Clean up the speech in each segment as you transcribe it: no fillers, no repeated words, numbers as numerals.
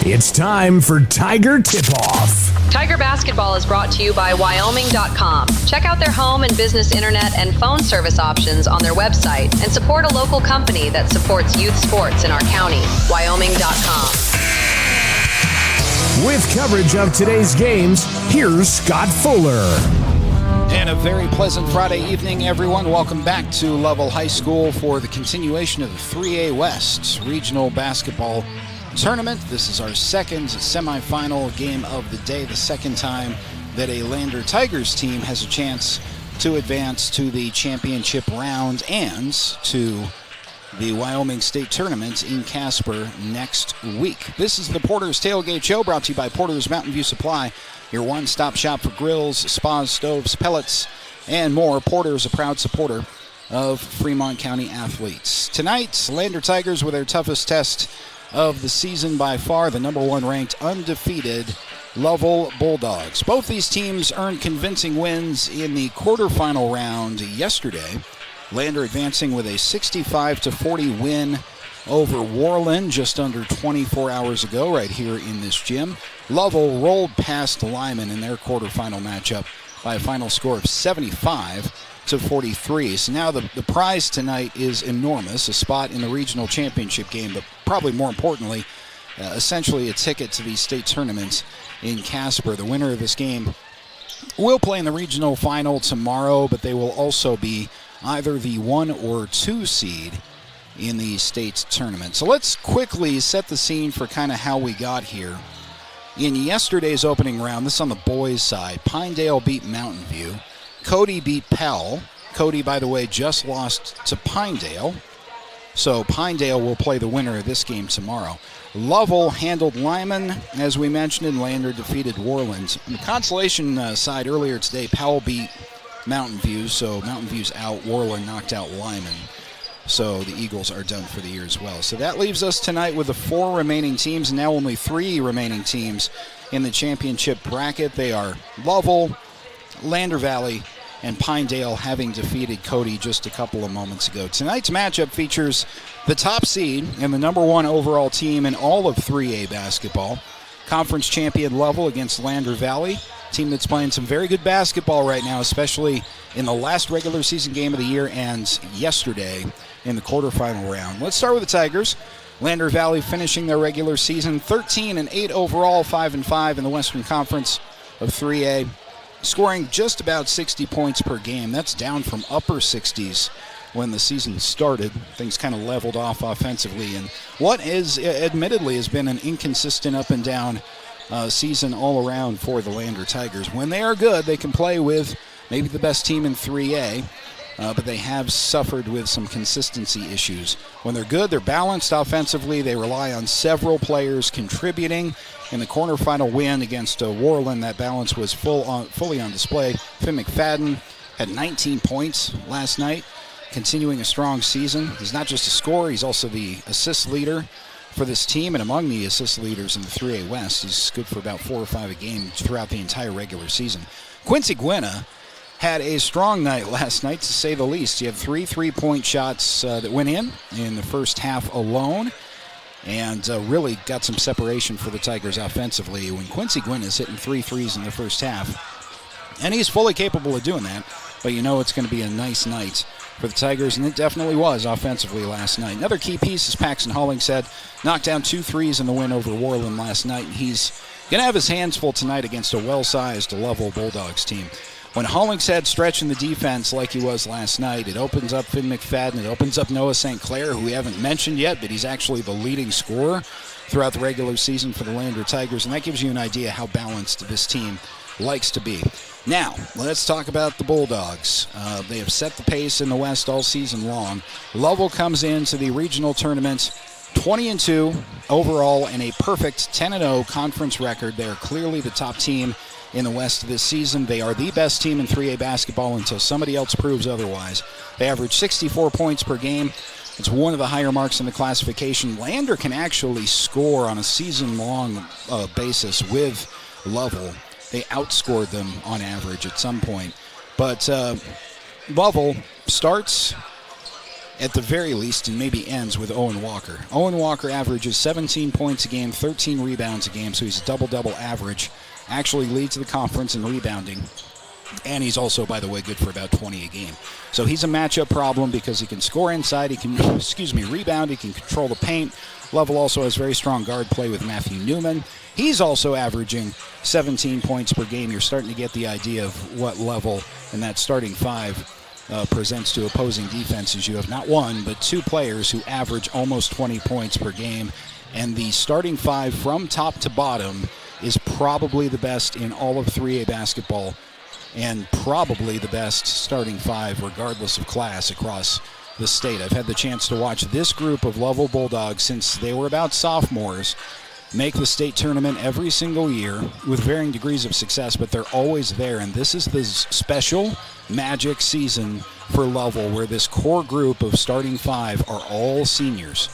It's time for Tiger Tip-Off. Tiger Basketball is brought to you by Wyoming.com. Check out their home and business internet and phone service options on their website and support a local company that supports youth sports in our county. Wyoming.com. With coverage of today's games, here's Scott Fuller. And a very pleasant Friday evening, everyone. Welcome back to Lovell High School for the continuation of the 3A West Regional Basketball Tournament. This is our second semifinal game of the day, the second time that a Lander Tigers team has a chance to advance to the championship round and to the Wyoming State Tournament in Casper next week. This is the Porter's Tailgate Show, brought to you by Porter's Mountain View Supply, your one-stop shop for grills, spas, stoves, pellets, and more. Porter's a proud supporter of Fremont County athletes. Tonight, Lander Tigers with their toughest test of the season by far, the number one ranked undefeated Lovell Bulldogs. Both these teams earned convincing wins in the quarterfinal round yesterday. Lander advancing with a 65-40 win over Worland just under 24 hours ago right here in this gym. Lovell rolled past Lyman in their quarterfinal matchup by a final score of 75-43. So now the prize tonight is enormous, a spot in the regional championship game, but probably more importantly, essentially a ticket to the state tournament in Casper. The winner of this game will play in the regional final tomorrow, but they will also be either the 1 or 2 seed in the state tournament. So let's quickly set the scene for kind of how we got here. In yesterday's opening round, this is on the boys' side, Pinedale beat Mountain View. Cody beat Pell. Cody, by the way, just lost to Pinedale. So Pinedale will play the winner of this game tomorrow. Lovell handled Lyman, as we mentioned, and Lander defeated Worland. On the consolation side earlier today, Powell beat Mountain View, so Mountain View's out. Worland knocked out Lyman. So the Eagles are done for the year as well. So that leaves us tonight with the 4 remaining teams, and now only 3 remaining teams in the championship bracket. They are Lovell, Lander Valley, and Pinedale, having defeated Cody just a couple of moments ago. Tonight's matchup features the top seed and the number 1 overall team in all of 3A basketball. Conference champion Lovell against Lander Valley, team that's playing some very good basketball right now, especially in the last regular season game of the year and yesterday in the quarterfinal round. Let's start with the Tigers. Lander Valley finishing their regular season 13-8 overall, 5-5 in the Western Conference of 3A. Scoring just about 60 points per game. That's down from upper 60s when the season started. Things kind of leveled off offensively. And what is admittedly has been an inconsistent up and down season all around for the Lander Tigers. When they are good, they can play with maybe the best team in 3A, but they have suffered with some consistency issues. When they're good, they're balanced offensively. They rely on several players contributing. In the quarterfinal win against Worland, that balance was fully on display. Finn McFadden had 19 points last night, continuing a strong season. He's not just a scorer, he's also the assist leader for this team, and among the assist leaders in the 3A West. He's good for about 4 or 5 a game throughout the entire regular season. Quincy Gwinna had a strong night last night, to say the least. He had 3 3-point shots that went in the first half alone, and really got some separation for the Tigers offensively when Quincy Gwynn is hitting 3 threes in the first half. And he's fully capable of doing that, but you know it's going to be a nice night for the Tigers, and it definitely was offensively last night. Another key piece is Paxton Hollingshead, knocked down 2 threes in the win over Worland last night, and he's going to have his hands full tonight against a well-sized Lovell Bulldogs team. When Hollingshead stretching the defense like he was last night, it opens up Finn McFadden, it opens up Noah St. Clair, who we haven't mentioned yet, but he's actually the leading scorer throughout the regular season for the Lander Tigers, and that gives you an idea how balanced this team likes to be. Now, let's talk about the Bulldogs. They have set the pace in the West all season long. Lovell comes into the regional tournament 20-2 overall and a perfect 10-0 conference record. They are clearly the top team in the West this season. They are the best team in 3A basketball until somebody else proves otherwise. They average 64 points per game. It's one of the higher marks in the classification. Lander can actually score on a season-long basis with Lovell. They outscored them on average at some point. But Lovell starts at the very least, and maybe ends with Owen Walker. Owen Walker averages 17 points a game, 13 rebounds a game, so he's double-double average. Actually leads the conference in rebounding. And he's also, by the way, good for about 20 a game. So he's a matchup problem because he can score inside, he can, rebound, he can control the paint. Lovell also has very strong guard play with Matthew Newman. He's also averaging 17 points per game. You're starting to get the idea of what Lovell and that starting five presents to opposing defenses. You have not one, but two players who average almost 20 points per game. And the starting five from top to bottom is probably the best in all of 3A basketball, and probably the best starting five regardless of class across the state. I've had the chance to watch this group of Lovell Bulldogs since they were about sophomores make the state tournament every single year with varying degrees of success, but they're always there. And this is the special magic season for Lovell where this core group of starting five are all seniors.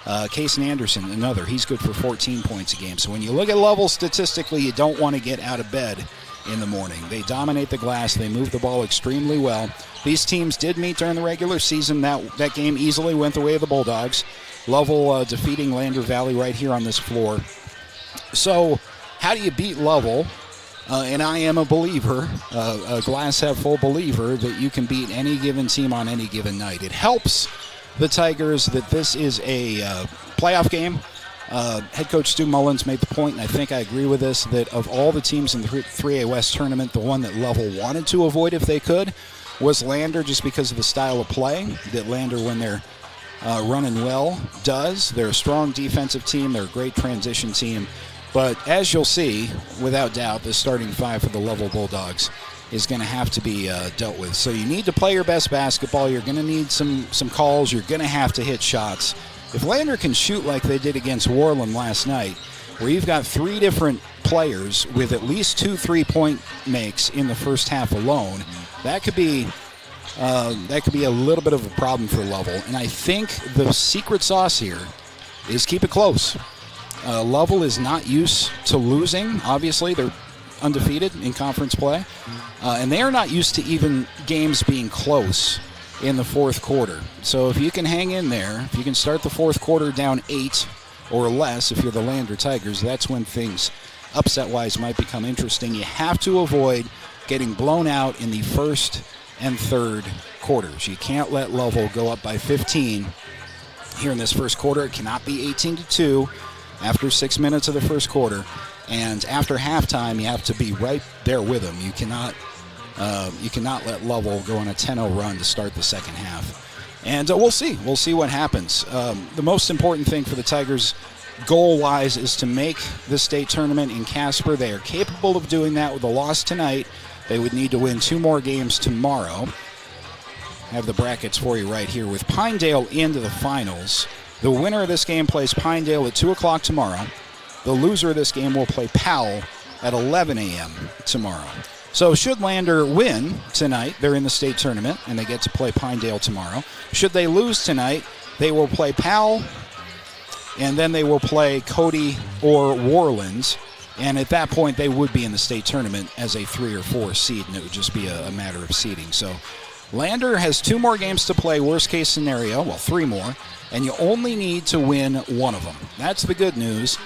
Cason Anderson, another, he's good for 14 points a game. So when you look at Lovell statistically, you don't want to get out of bed in the morning. They dominate the glass. They move the ball extremely well. These teams did meet during the regular season. That game easily went the way of the Bulldogs. Lovell defeating Lander Valley right here on this floor. So how do you beat Lovell? And I am a believer, a glass half full believer, that you can beat any given team on any given night. It helps the Tigers that this is a playoff game. Head coach Stu Mullins made the point, and I think I agree with this, that of all the teams in the 3A West tournament, the one that Lovell wanted to avoid if they could was Lander, just because of the style of play that Lander, when they're running well, does. They're a strong defensive team. They're a great transition team. But as you'll see, without doubt, the starting five for the Lovell Bulldogs is going to have to be dealt with. So you need to play your best basketball. You're going to need some calls. You're going to have to hit shots. If Lander can shoot like they did against Worland last night, where you've got three different players with at least 2 3-point makes in the first half alone, that could be a little bit of a problem for Lovell. And I think the secret sauce here is keep it close. Lovell is not used to losing. Obviously, they're undefeated in conference play. And they are not used to even games being close in the fourth quarter. So if you can hang in there, if you can start the fourth quarter down 8 or less, if you're the Lander Tigers, that's when things, upset-wise, might become interesting. You have to avoid getting blown out in the first and third quarters. You can't let Lovell go up by 15 here in this first quarter. It cannot be 18-2 after 6 minutes of the first quarter. And after halftime, you have to be right there with them. You cannot let Lovell go on a 10-0 run to start the second half. And we'll see. We'll see what happens. The most important thing for the Tigers, goal-wise, is to make the state tournament in Casper. They are capable of doing that with a loss tonight. They would need to win 2 more games tomorrow. I have the brackets for you right here. With Pinedale into the finals, the winner of this game plays Pinedale at 2 o'clock tomorrow. The loser of this game will play Powell at 11 a.m. tomorrow. So should Lander win tonight, they're in the state tournament, and they get to play Pinedale tomorrow. Should they lose tonight, they will play Powell, and then they will play Cody or Worland. And at that point, they would be in the state tournament as a 3 or 4 seed, and it would just be a matter of seeding. So Lander has 2 more games to play, worst case scenario, well, 3 more, and you only need to win 1 of them. That's the good news.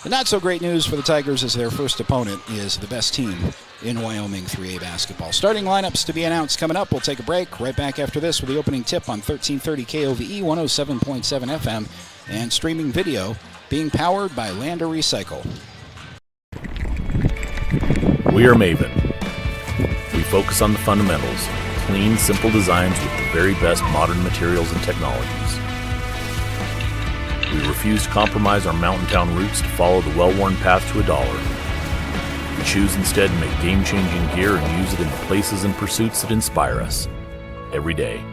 The not so great news for the Tigers is their first opponent is the best team in Wyoming 3A basketball. Starting lineups to be announced coming up. We'll take a break. Right back after this with the opening tip on 1330 KOVE 107.7 FM and streaming video being powered by Lander Recycle. We are Maven. We focus on the fundamentals, clean, simple designs with the very best modern materials and technologies. We refuse to compromise our mountain town roots to follow the well-worn path to $1. We choose instead to make game-changing gear and use it in the places and pursuits that inspire us every day.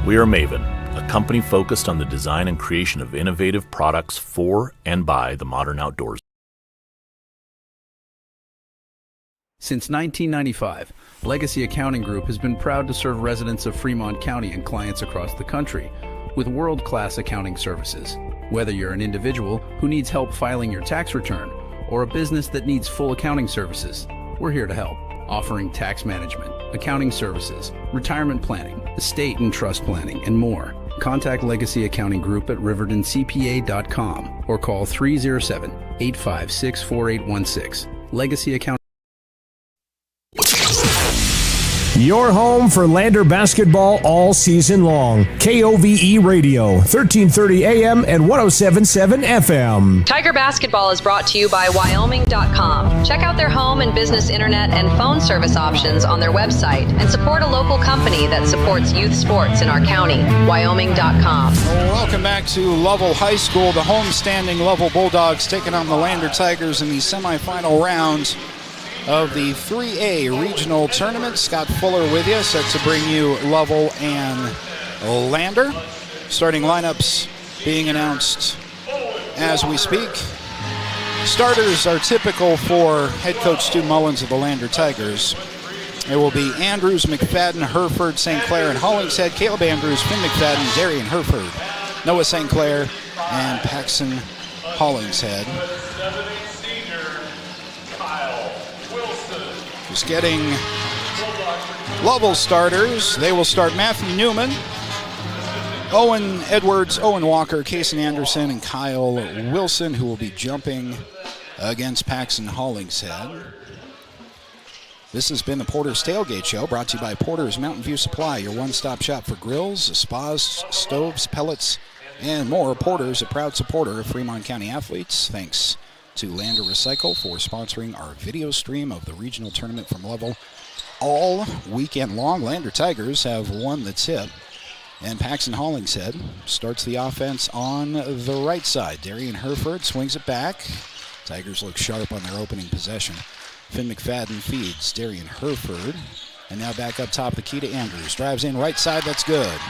We are Maven, a company focused on the design and creation of innovative products for and by the modern outdoors. Since 1995, Legacy Accounting Group has been proud to serve residents of Fremont County and clients across the country with world-class accounting services. Whether you're an individual who needs help filing your tax return or a business that needs full accounting services, we're here to help, offering tax management, accounting services, retirement planning, estate and trust planning, and more. Contact Legacy Accounting Group at riverdoncpa.com or call 307-856-4816. Legacy Accounting. Your home for Lander basketball all season long. KOVE Radio, 1330 AM and 107.7 FM. Tiger Basketball is brought to you by Wyoming.com. Check out their home and business internet and phone service options on their website and support a local company that supports youth sports in our county. Wyoming.com. Welcome back to Lovell High School. The homestanding Lovell Bulldogs taking on the Lander Tigers in the semifinal round of the 3A regional tournament. Scott Fuller with you, set to bring you Lovell and Lander. Starting lineups being announced as we speak. Starters are typical for head coach Stu Mullins of the Lander Tigers. It will be Andrews, McFadden, Hereford, St. Clair, and Hollingshead. Caleb Andrews, Finn McFadden, Darian Hereford, Noah St. Clair, and Paxton Hollingshead. Just getting Lovell starters. They will start Matthew Newman, Owen Edwards, Owen Walker, Kason Anderson, and Kyle Wilson, who will be jumping against Paxton Hollingshead. This has been the Porter's Tailgate Show, brought to you by Porter's Mountain View Supply, your one-stop shop for grills, spas, stoves, pellets, and more. Porter's, a proud supporter of Fremont County athletes. Thanks to Lander Recycle for sponsoring our video stream of the regional tournament from Lovell all weekend long. Lander Tigers have won the tip, and Paxton Hollingshead starts the offense on the right side. Darian Hereford swings it back. Tigers look sharp on their opening possession. Finn McFadden feeds Darian Hereford, and now back up top the key to Andrews. Drives in right side, that's good.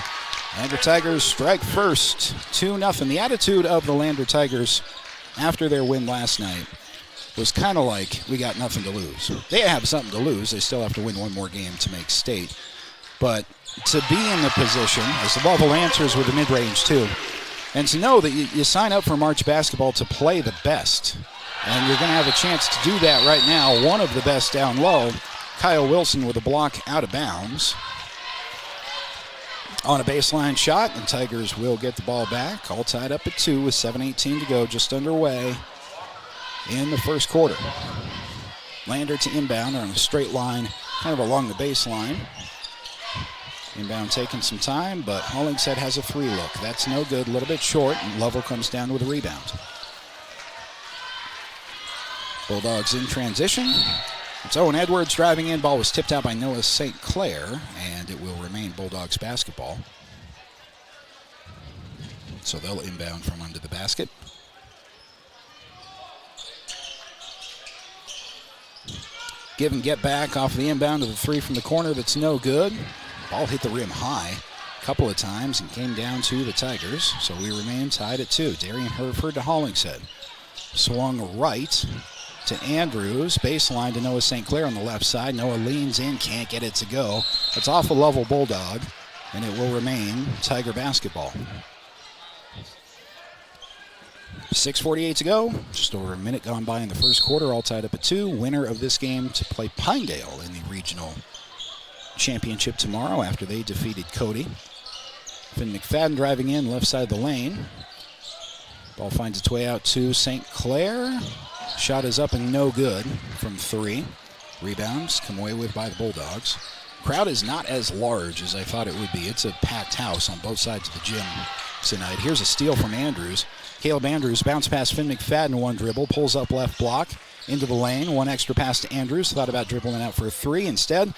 Lander Tigers strike first, 2-0. The attitude of the Lander Tigers after their win last night was kind of like, we got nothing to lose. They have something to lose. They still have to win one more game to make state. But to be in the position, as the Lovell answers with the mid-range too, and to know that you sign up for March basketball to play the best, and you're going to have a chance to do that right now. One of the best down low, Kyle Wilson with a block out of bounds on a baseline shot, and Tigers will get the ball back. All tied up at 2 with 7:18 to go, just underway in the first quarter. Lander to inbound on a straight line, kind of along the baseline. Inbound taking some time, but Hollingshead has a three look. That's no good, a little bit short, and Lovell comes down with a rebound. Bulldogs in transition. It's Owen Edwards driving in. Ball was tipped out by Noah St. Clair, and it will remain Bulldogs basketball. So they'll inbound from under the basket. Give and get back off the inbound of the three from the corner. That's no good. Ball hit the rim high a couple of times and came down to the Tigers. So we remain tied at 2. Darian Hereford to Hollingshead. Swung right to Andrews. Baseline to Noah St. Clair on the left side. Noah leans in, can't get it to go. It's off a Lovell Bulldog, and it will remain Tiger basketball. 6:48 to go. Just over a minute gone by in the first quarter, all tied up at 2. Winner of this game to play Pinedale in the regional championship tomorrow after they defeated Cody. Finn McFadden driving in left side of the lane. Ball finds its way out to St. Clair. Shot is up and no good from 3. Rebounds come away with by the Bulldogs. Crowd is not as large as I thought it would be. It's a packed house on both sides of the gym tonight. Here's a steal from Andrews. Caleb Andrews bounce past Finn McFadden, one dribble, pulls up left block into the lane. One extra pass to Andrews. Thought about dribbling it out for a 3. Instead,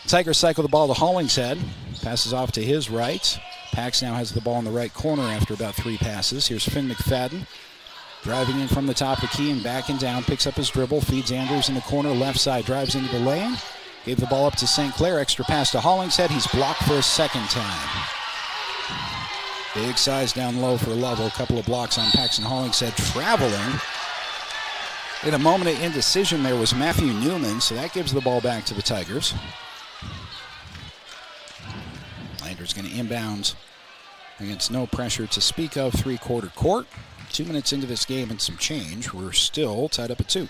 Tigers cycle the ball to Hollingshead. Passes off to his right. Pax now has the ball in the right corner after about 3 passes. Here's Finn McFadden. Driving in from the top of the key and backing down. Picks up his dribble. Feeds Andrews in the corner. Left side. Drives into the lane. Gave the ball up to St. Clair. Extra pass to Hollingshead. He's blocked for a second time. Big size down low for Lovell. A couple of blocks on Paxton Hollingshead. Traveling. In a moment of indecision there was Matthew Newman, so that gives the ball back to the Tigers. Lander's going to inbound against no pressure to speak of. 3-quarter court. 2 minutes into this game and some change. We're still tied up at 2.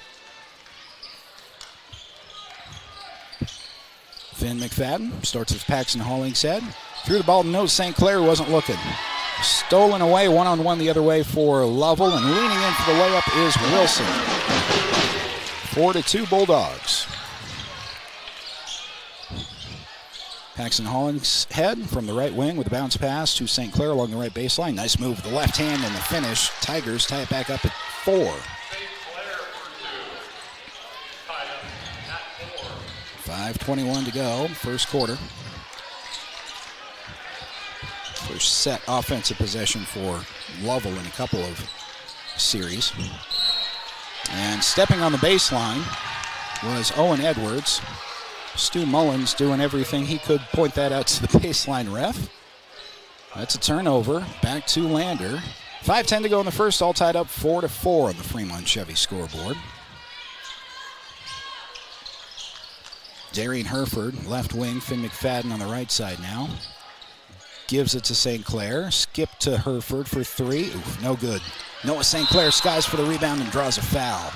Finn McFadden starts with Paxton Hollingshead. Threw the ball to nose St. Clair, who wasn't looking. Stolen away, one-on-one the other way for Lovell, and leaning in for the layup is Wilson. 4-2 Bulldogs. Paxton Hollingshead from the right wing with a bounce pass to St. Clair along the right baseline. Nice move with the left hand and the finish. Tigers tie it back up at 4. 5:21 to go, first quarter. First set offensive possession for Lovell in a couple of series. And stepping on the baseline was Owen Edwards. Stu Mullins doing everything he could, point that out to the baseline ref. That's a turnover. Back to Lander. 5:10 to go in the first, all tied up 4-4 on the Fremont Chevy scoreboard. Darian Hereford, left wing. Finn McFadden on the right side now. Gives it to St. Clair. Skip to Hereford for 3. Oof, no good. Noah St. Clair skies for the rebound and draws a foul.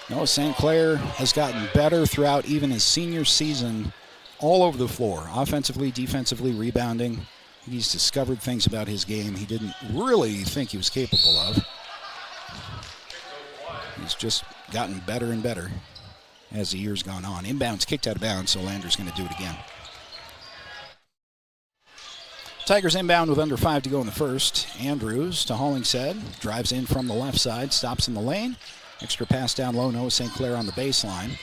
Noah St. Clair has gotten better throughout even his senior season, all over the floor. Offensively, defensively, rebounding. He's discovered things about his game he didn't really think he was capable of. He's just gotten better and better as the year's gone on. Inbounds kicked out of bounds, so Lander's going to do it again. Tigers inbound with under 5 to go in the first. Andrews to Hollingshead. Drives in from the left side. Stops in the lane. Extra pass down low. Noah St. Clair on the baseline.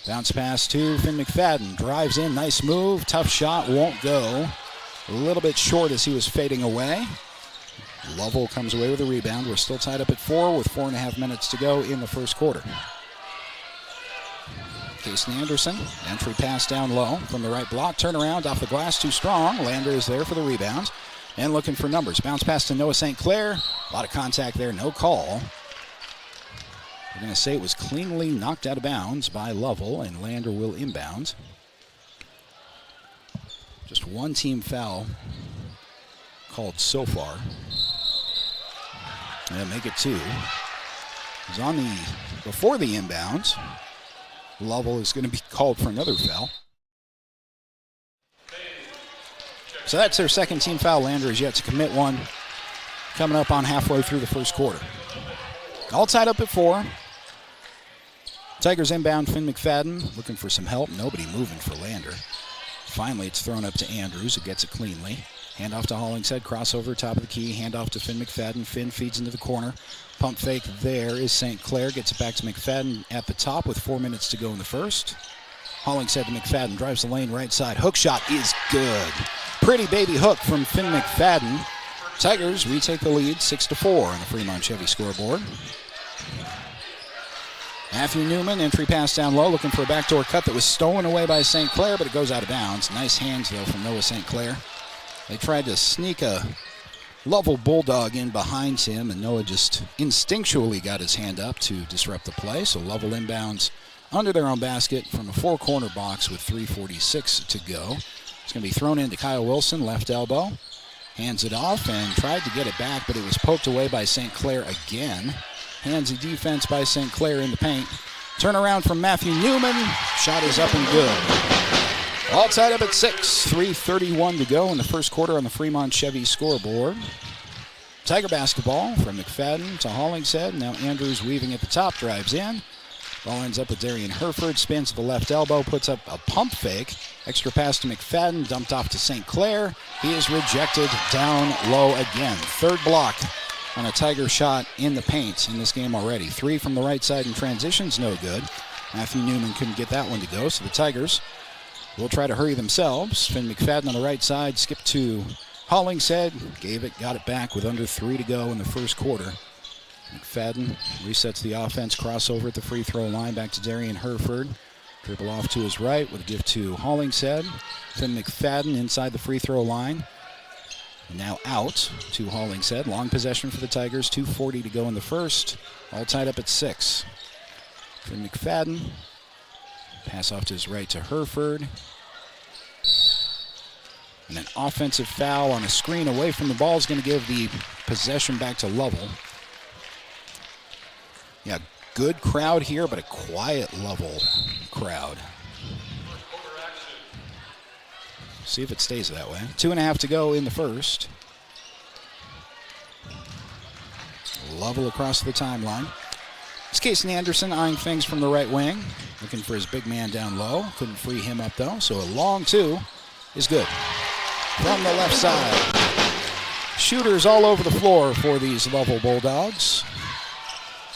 Bounce pass to Finn McFadden. Drives in. Nice move. Tough shot. Won't go. A little bit short as he was fading away. Lovell comes away with a rebound. We're still tied up at 4 with 4.5 minutes to go in the first quarter. Casey Anderson, entry pass down low from the right block. Turnaround off the glass, too strong. Lander is there for the rebound and looking for numbers. Bounce pass to Noah St. Clair. A lot of contact there, no call. We're going to say it was cleanly knocked out of bounds by Lovell, and Lander will inbound. Just one team foul called so far. And make it 2. It was on the, before the inbound. Lovell is going to be called for another foul. So that's their second team foul. Lander is yet to commit one. Coming up on halfway through the first quarter. All tied up at 4. Tigers inbound. Finn McFadden looking for some help. Nobody moving for Lander. Finally, it's thrown up to Andrews, who gets it cleanly. Handoff to Hollingshead, crossover, top of the key. Handoff to Finn McFadden. Finn feeds into the corner. Pump fake there is St. Clair. Gets it back to McFadden at the top with 4 minutes to go in the first. Hollingshead to McFadden. Drives the lane right side. Hook shot is good. Pretty baby hook from Finn McFadden. Tigers retake the lead 6-4 on the Fremont Chevy scoreboard. Matthew Newman, entry pass down low, looking for a backdoor cut that was stolen away by St. Clair, but it goes out of bounds. Nice hands, though, from Noah St. Clair. They tried to sneak a Lovell Bulldog in behind him, and Noah just instinctually got his hand up to disrupt the play. So Lovell inbounds under their own basket from a 4-corner box with 3:46 to go. It's going to be thrown into Kyle Wilson, left elbow. Hands it off and tried to get it back, but it was poked away by St. Clair again. Handsy defense by St. Clair in the paint. Turnaround from Matthew Newman. Shot is up and good. All tied up at 6. 3:31 to go in the first quarter on the Fremont Chevy scoreboard. Tiger basketball from McFadden to Hollingshead. Now Andrews weaving at the top, drives in. Ball ends up with Darian Hereford. Spins to the left elbow, puts up a pump fake. Extra pass to McFadden, dumped off to St. Clair. He is rejected down low again. Third block on a Tiger shot in the paint in this game already. 3 from the right side in transitions, no good. Matthew Newman couldn't get that one to go, so the Tigers will try to hurry themselves. Finn McFadden on the right side, skipped to Hollingshead, gave it, got it back with under 3 to go in the first quarter. McFadden resets the offense, crossover at the free throw line, back to Darian Hereford. Dribble off to his right with a give to Hollingshead. Finn McFadden inside the free throw line. Now out to Hollingshead. Long possession for the Tigers. 2:40 to go in the first. All tied up at 6. Finn McFadden. Pass off to his right to Hereford. And an offensive foul on a screen away from the ball is going to give the possession back to Lovell. Yeah, Good crowd here, but a quiet Lovell crowd. See if it stays that way. 2.5 to go in the first. Lovell across the timeline. It's Casey Anderson eyeing things from the right wing. Looking for his big man down low. Couldn't free him up though, so a long 2 is good. From the left side. Shooters all over the floor for these Lovell Bulldogs.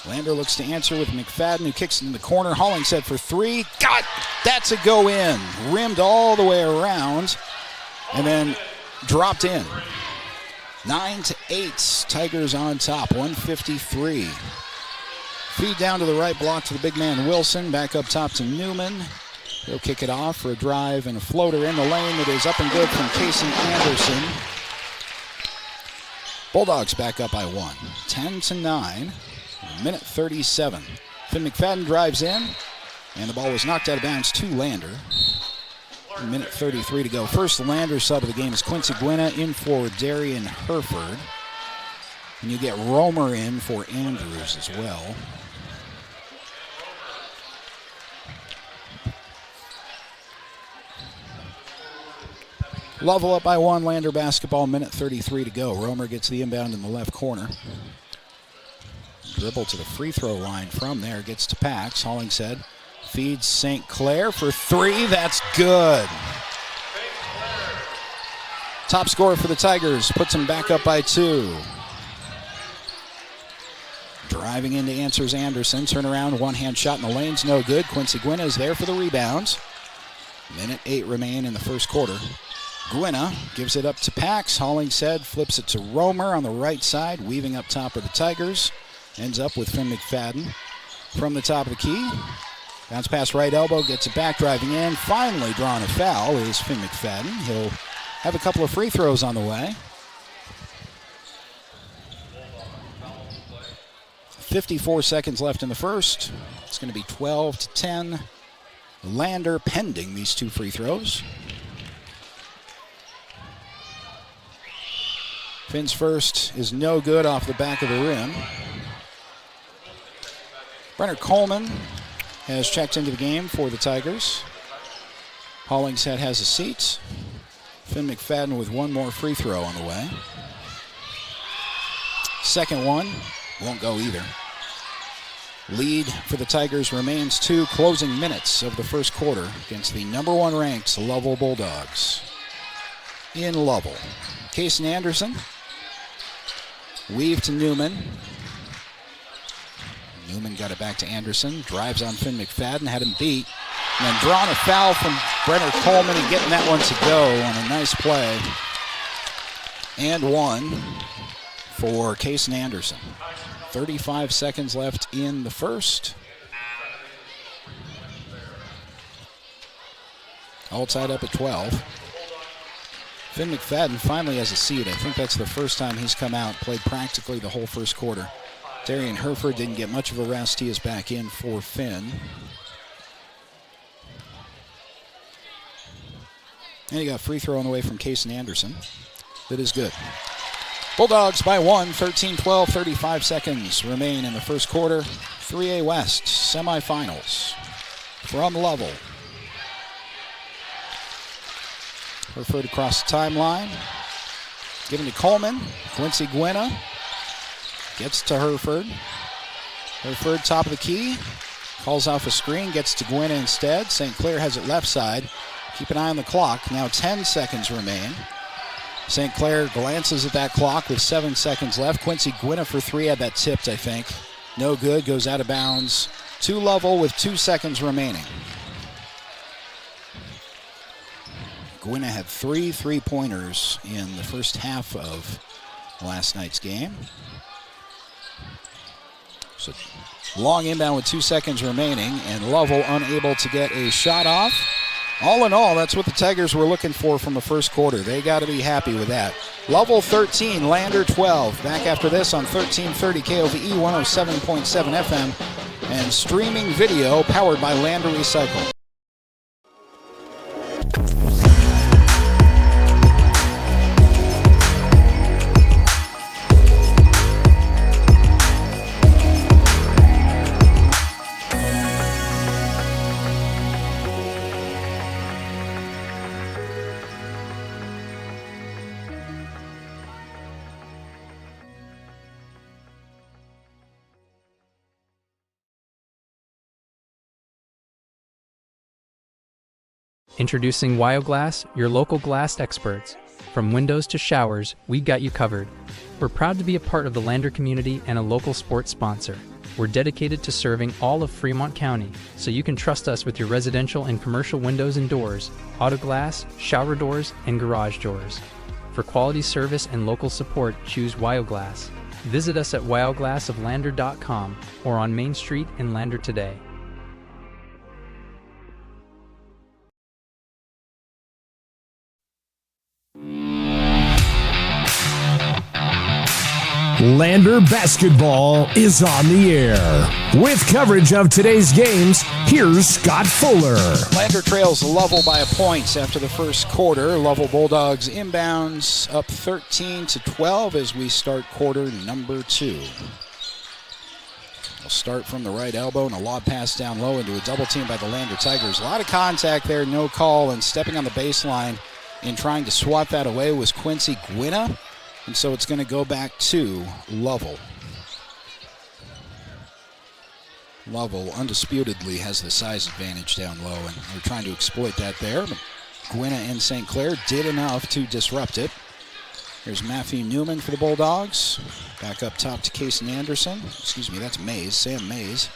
Lander looks to answer with McFadden, who kicks it in the corner. Hollingshead for 3. God, that's a go in. Rimmed all the way around and then dropped in. 9-8, Tigers on top, 153. Feed down to the right block to the big man Wilson. Back up top to Newman. He'll kick it off for a drive and a floater in the lane that is up and good from Casey Anderson. Bulldogs back up by 1. 10-9. Minute 37. Finn McFadden drives in, and the ball was knocked out of bounds to Lander. Minute 33 to go. First Lander sub of the game is Quincy Gwynna in for Darian Herford. And you get Romer in for Andrews as well. Lovell up by 1, Lander basketball, minute 33 to go. Romer gets the inbound in the left corner. Dribble to the free throw line from there, gets to Pax. Hollingshead feeds St. Clair for 3. That's good. Top scorer for the Tigers, puts him back up by 2. Driving in to answers Anderson. Turnaround, one-hand shot in the lane's no good. Quincy Gwynna is there for the rebound. Minute 8 remain in the first quarter. Gwynna gives it up to Pax. Hollingshead flips it to Romer on the right side, weaving up top of the Tigers. Ends up with Finn McFadden from the top of the key. Bounce pass right elbow, gets it back, driving in. Finally drawn a foul is Finn McFadden. He'll have a couple of free throws on the way. 54 seconds left in the first. It's going to be 12-10. Lander pending these 2 free throws. Finn's first is no good off the back of the rim. Brenner Coleman has checked into the game for the Tigers. Hollingshead has a seat. Finn McFadden with 1 more free throw on the way. Second one won't go either. Lead for the Tigers remains 2 closing minutes of the first quarter against the number 1 ranked Lovell Bulldogs in Lovell. Casey Anderson. Weave to Newman. Newman got it back to Anderson. Drives on Finn McFadden, had him beat. And then drawing a foul from Brenner Coleman and getting that one to go on a nice play. And 1 for Casey Anderson. 35 seconds left in the first. All tied up at 12. Finn McFadden finally has a seat. I think that's the first time he's come out, played practically the whole first quarter. Darian Herford didn't get much of a rest. He is back in for Finn. And you got a free throw on the way from Casey Anderson. That is good. Bulldogs by 1, 13-12, 35 seconds remain in the first quarter. 3A West semifinals from Lovell. Herford across the timeline. Given to Coleman. Quincy Gwynna gets to Herford. Herford top of the key. Calls off a screen. Gets to Gwynna instead. St. Clair has it left side. Keep an eye on the clock. Now 10 seconds remain. St. Clair glances at that clock with 7 seconds left. Quincy Gwynna for 3 had that tipped, I think. No good. Goes out of bounds. To Lovell with 2 seconds remaining. Gwynna had 3 3-pointers in the first half of last night's game. So long inbound with 2 seconds remaining, and Lovell unable to get a shot off. All in all, that's what the Tigers were looking for from the first quarter. They got to be happy with that. Lovell 13, Lander 12. Back after this on 1330 KOVE 107.7 FM and streaming video powered by Lander Recycle. Introducing Wyoglass, your local glass experts. From windows to showers, we got you covered. We're proud to be a part of the Lander community and a local sports sponsor. We're dedicated to serving all of Fremont County, so you can trust us with your residential and commercial windows and doors, auto glass, shower doors, and garage doors. For quality service and local support, choose Wyoglass. Visit us at wyoglassoflander.com or on Main Street in Lander today. Lander basketball is on the air. With coverage of today's games, here's Scott Fuller. Lander trails Lovell by a point after the first quarter. Lovell Bulldogs inbounds up 13-12 as we start quarter number 2. We'll start from the right elbow and a lob pass down low into a double team by the Lander Tigers. A lot of contact there, no call, and stepping on the baseline in trying to swat that away was Quincy Gwinna. And so it's going to go back to Lovell. Lovell undisputedly has the size advantage down low, and they're trying to exploit that there. But Gwinna and St. Clair did enough to disrupt it. Here's Matthew Newman for the Bulldogs. Back up top to Cason Anderson. Excuse me, that's Mays, Sam Mays.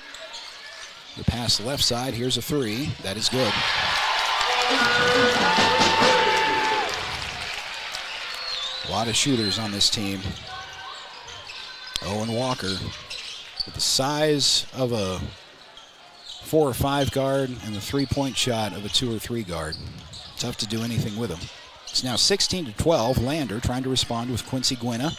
The pass left side, here's a three. That is good. A lot of shooters on this team. Owen Walker with the size of a 4 or 5 guard and the three-point shot of a 2 or 3 guard. Tough to do anything with him. It's now 16-12. Lander trying to respond with Quincy Gwinna.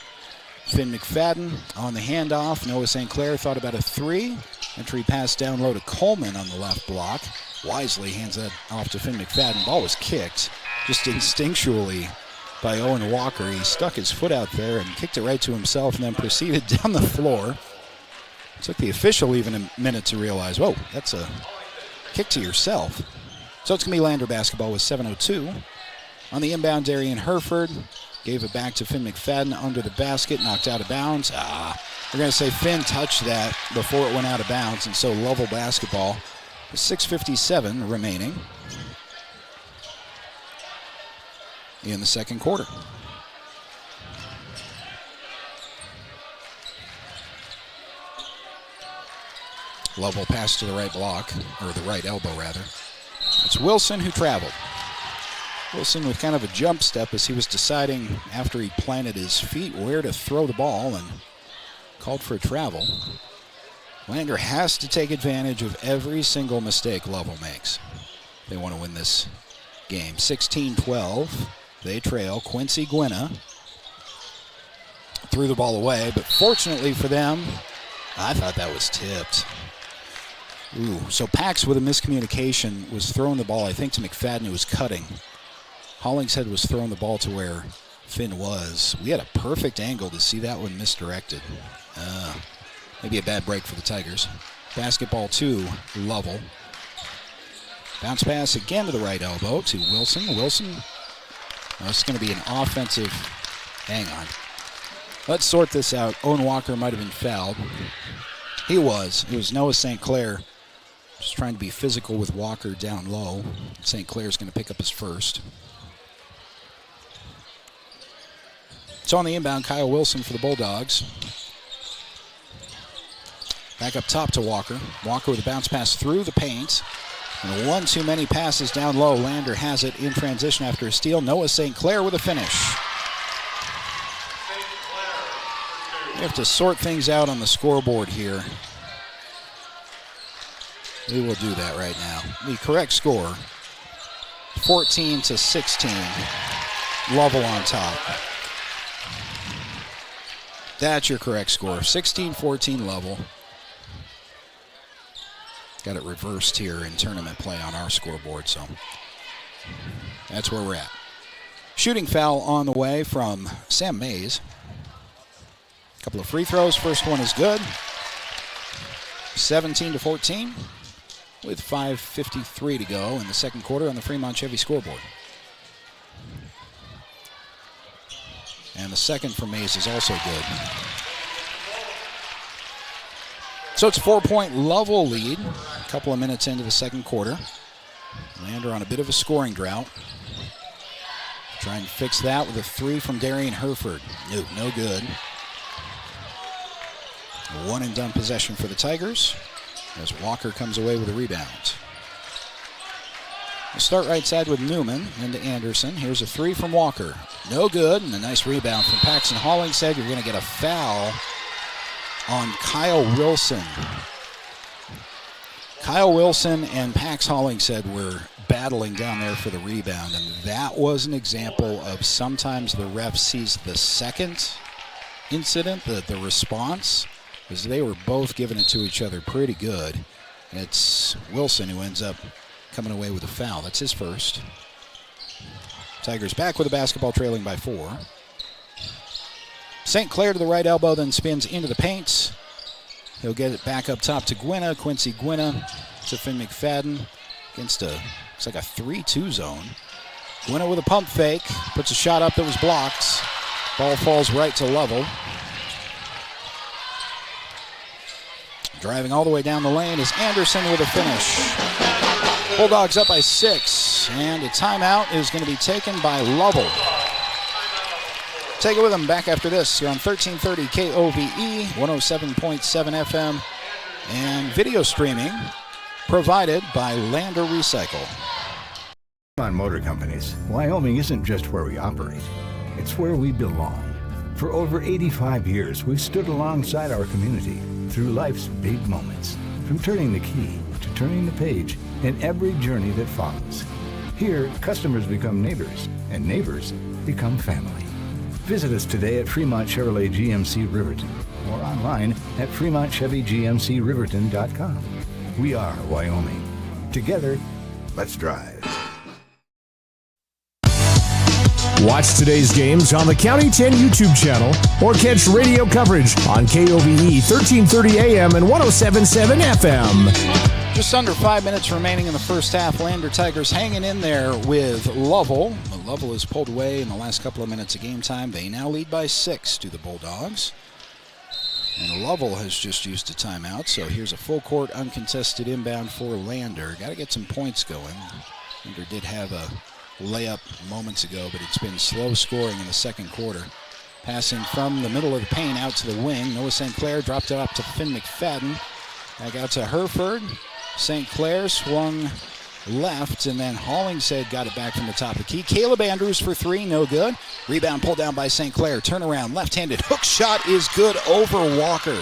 Finn McFadden on the handoff. Noah St. Clair thought about a 3. Entry pass down low to Coleman on the left block. Wisely hands that off to Finn McFadden. Ball was kicked just instinctually by Owen Walker. He stuck his foot out there and kicked it right to himself and then proceeded down the floor. It took the official even a minute to realize, whoa, that's a kick to yourself. So it's going to be Lander basketball with 7:02. On the inbound, Darian Herford gave it back to Finn McFadden under the basket, knocked out of bounds. We're going to say Finn touched that before it went out of bounds, and so Lovell basketball with 6:57 remaining in the second quarter. Lovell pass to the right block, or the right elbow rather. It's Wilson who traveled. Wilson with kind of a jump step as he was deciding after he planted his feet where to throw the ball and called for a travel. Lander has to take advantage of every single mistake Lovell makes. They want to win this game. 16-12. They trail. Quincy Gwinna threw the ball away, but fortunately for them, I thought that was tipped. So Pax with a miscommunication was throwing the ball, I think, to McFadden, who was cutting. Hollingshead was throwing the ball to where Finn was. We had a perfect angle to see that one misdirected. Maybe a bad break for the Tigers. Basketball to Lovell. Bounce pass again to the right elbow to Wilson. Wilson, it's going to be an offensive, hang on. Let's sort this out. Owen Walker might have been fouled. He was. It was Noah St. Clair just trying to be physical with Walker down low. St. Clair's going to pick up his first. So on the inbound, Kyle Wilson for the Bulldogs. Back up top to Walker. Walker with a bounce pass through the paint. And one too many passes down low. Lander has it in transition after a steal. Noah St. Clair with a finish. We have to sort things out on the scoreboard here. We will do that right now. The correct score, 14-16. Lovell on top. That's your correct score. 16-14 Lovell. Got it reversed here in tournament play on our scoreboard, so that's where we're at. Shooting foul on the way from Sam Mays. Couple of free throws. First one is good. 17-14 with 5:53 to go in the second quarter on the Fremont Chevy scoreboard. And the second for Mays is also good. So it's a 4-point Lovell lead. A couple of minutes into the second quarter. Lander on a bit of a scoring drought. Trying to fix that with a 3 from Darian Herford. No good. A one-and-done possession for the Tigers as Walker comes away with a rebound. We'll start right side with Newman into Anderson. Here's a 3 from Walker. No good, and a nice rebound from Paxton Hollingshead. You're going to get a foul on Kyle Wilson. Kyle Wilson and Pax Hollingshead were battling down there for the rebound, and that was an example of sometimes the ref sees the second incident, the response, because they were both giving it to each other pretty good. It's Wilson who ends up coming away with a foul. That's his first. Tigers back with the basketball, trailing by 4. St. Clair to the right elbow, then spins into the paint. He'll get it back up top to Gwynna. Quincy Gwynna to Finn McFadden against looks like a 3-2 zone. Gwynna with a pump fake, puts a shot up that was blocked. Ball falls right to Lovell. Driving all the way down the lane is Anderson with a finish. Bulldogs up by 6, and a timeout is going to be taken by Lovell. Take it with them back after this. You're on 1330 KOVE, 107.7 FM, and video streaming provided by Lander Recycle. On Motor Companies, Wyoming isn't just where we operate, it's where we belong. For over 85 years, we've stood alongside our community through life's big moments, from turning the key to turning the page in every journey that follows. Here, customers become neighbors, and neighbors become family. Visit us today at Fremont Chevrolet GMC Riverton or online at FremontChevyGMCRiverton.com. We are Wyoming. Together, let's drive. Watch today's games on the County 10 YouTube channel or catch radio coverage on KOVE 1330 AM and 107.7 FM. Just under 5 minutes remaining in the first half. Lander Tigers hanging in there with Lovell. Lovell is pulled away in the last couple of minutes of game time. They now lead by 6 to the Bulldogs. And Lovell has just used a timeout, so here's a full court uncontested inbound for Lander. Got to get some points going. Lander did have a layup moments ago, but it's been slow scoring in the second quarter. Passing from the middle of the paint out to the wing. Noah St. Clair dropped it up to Finn McFadden. Back out to Herford. St. Clair swung left, and then Hollingshead got it back from the top of the key. Caleb Andrews for 3, no good. Rebound pulled down by St. Clair. Turnaround, left-handed hook shot is good over Walker.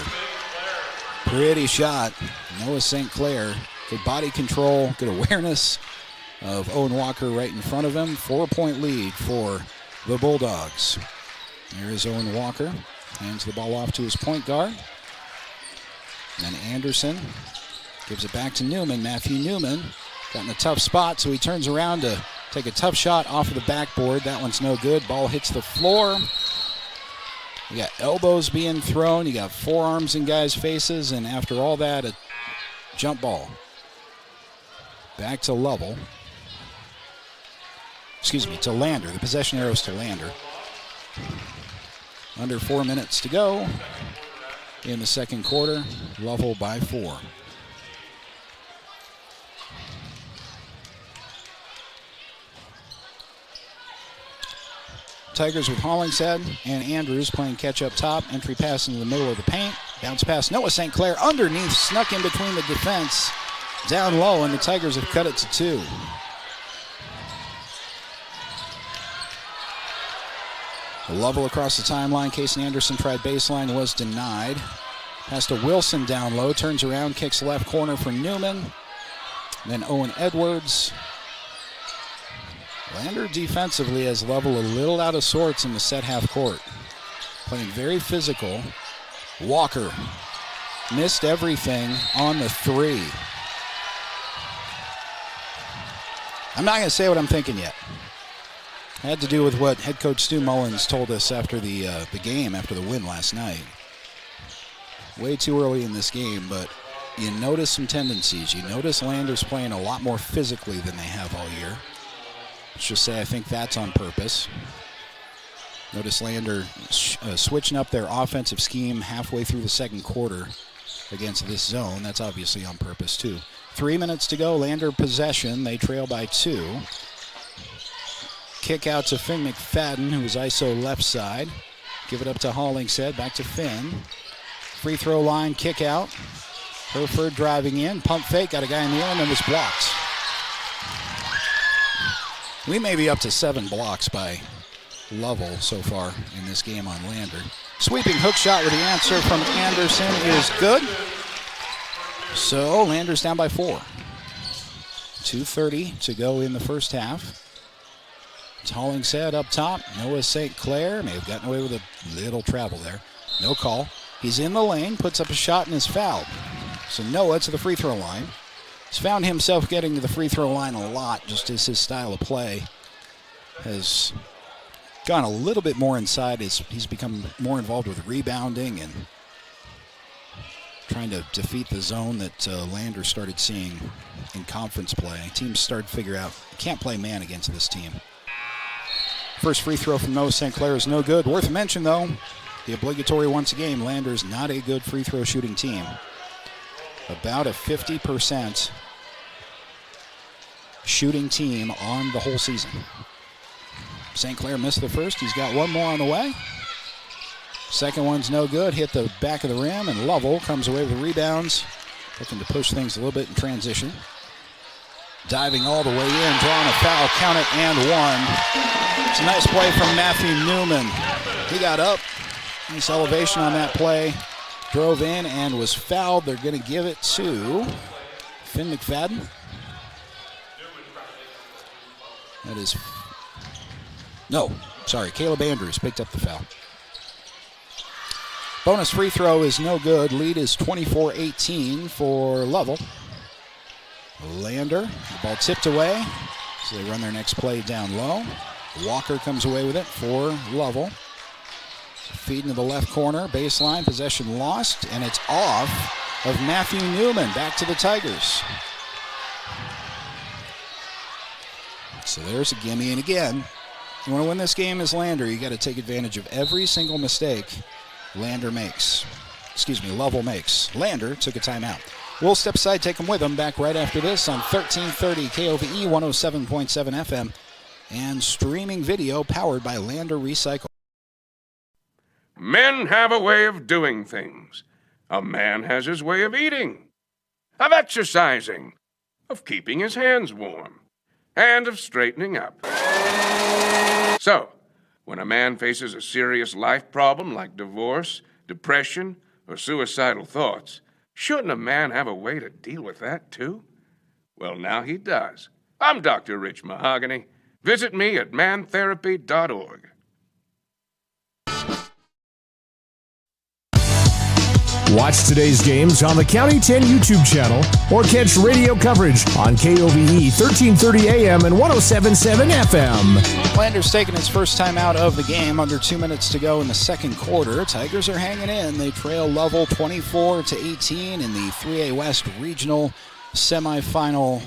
Pretty shot. Noah St. Clair, good body control, good awareness of Owen Walker right in front of him. 4-point lead for the Bulldogs. There is Owen Walker. Hands the ball off to his point guard. Then Anderson gives it back to Newman. Matthew Newman got in a tough spot, so he turns around to take a tough shot off of the backboard. That one's no good. Ball hits the floor. You got elbows being thrown. You got forearms in guys' faces, and after all that, a jump ball. Back to Lovell. To Lander. The possession arrows to Lander. Under 4 minutes to go in the second quarter. Lovell by 4. Tigers with Hollingshead and Andrews playing catch up top. Entry pass into the middle of the paint. Bounce pass. Noah St. Clair underneath, snuck in between the defense. Down low, and the Tigers have cut it to 2. Lovell across the timeline. Casey Anderson tried baseline, was denied. Pass to Wilson down low. Turns around, kicks left corner for Newman. Then Owen Edwards. Lander defensively has Lovell a little out of sorts in the set half court. Playing very physical. Walker missed everything on the 3. I'm not going to say what I'm thinking yet. Had to do with what head coach Stu Mullins told us after the game, after the win last night. Way too early in this game, but you notice some tendencies. You notice Lander's playing a lot more physically than they have all year. Let's just say I think that's on purpose. Notice Lander switching up their offensive scheme halfway through the second quarter. against this zone. That's obviously on purpose, too. 3 minutes to go. Lander possession. They trail by 2. Kick out to Finn McFadden, who is ISO left side. Give it up to Hollingshead. Back to Finn. Free throw line, kick out. Hereford driving in. Pump fake. Got a guy in the air and then was blocked. We may be up to 7 blocks by Lovell so far in this game on Lander. Sweeping hook shot with the answer from Anderson is good. So Lander's down by 4. 2:30 to go in the first half. Hollingshead up top. Noah St. Clair may have gotten away with a little travel there. No call. He's in the lane, puts up a shot and is fouled. So Noah to the free throw line. He's found himself getting to the free throw line a lot, just as his style of play has gone a little bit more inside. He's become more involved with rebounding and trying to defeat the zone that Lander started seeing in conference play. Teams started to figure out, can't play man against this team. First free throw from Noah St. Clair is no good. Worth a mention, though, the obligatory once a game. Lander's not a good free throw shooting team. About a 50% shooting team on the whole season. St. Clair missed the first. He's got one more on the way. Second one's no good. Hit the back of the rim, and Lovell comes away with the rebounds. Looking to push things a little bit in transition. Diving all the way in, drawing a foul, count it, and one. It's a nice play from Matthew Newman. He got up. Nice elevation on that play. Drove in and was fouled. They're going to give it to Finn McFadden. That is... No, sorry, Caleb Andrews picked up the foul. Bonus free throw is no good. Lead is 24-18 for Lovell. Lander, the ball tipped away, so they run their next play down low. Walker comes away with it for Lovell. Feed into the left corner, baseline, possession lost, and it's off of Matthew Newman. Back to the Tigers. So there's a gimme, and again, you want to win this game as Lander, you got to take advantage of every single mistake Lovell makes. Lander took a timeout. We'll step aside, take them with them. Back right after this on 1330 KOVE 107.7 FM and streaming video powered by Lander Recycle. Men have a way of doing things. A man has his way of eating, of exercising, of keeping his hands warm, and of straightening up. So, when a man faces a serious life problem like divorce, depression, or suicidal thoughts, shouldn't a man have a way to deal with that, too? Well, now he does. I'm Dr. Rich Mahogany. Visit me at mantherapy.org. Watch today's games on the County 10 YouTube channel or catch radio coverage on KOVE 1330 AM and 107.7 FM. Lander's taking his first time out of the game. Under 2 minutes to go in the second quarter. Tigers are hanging in. They trail Lovell 24-18 in the 3A West Regional Semifinal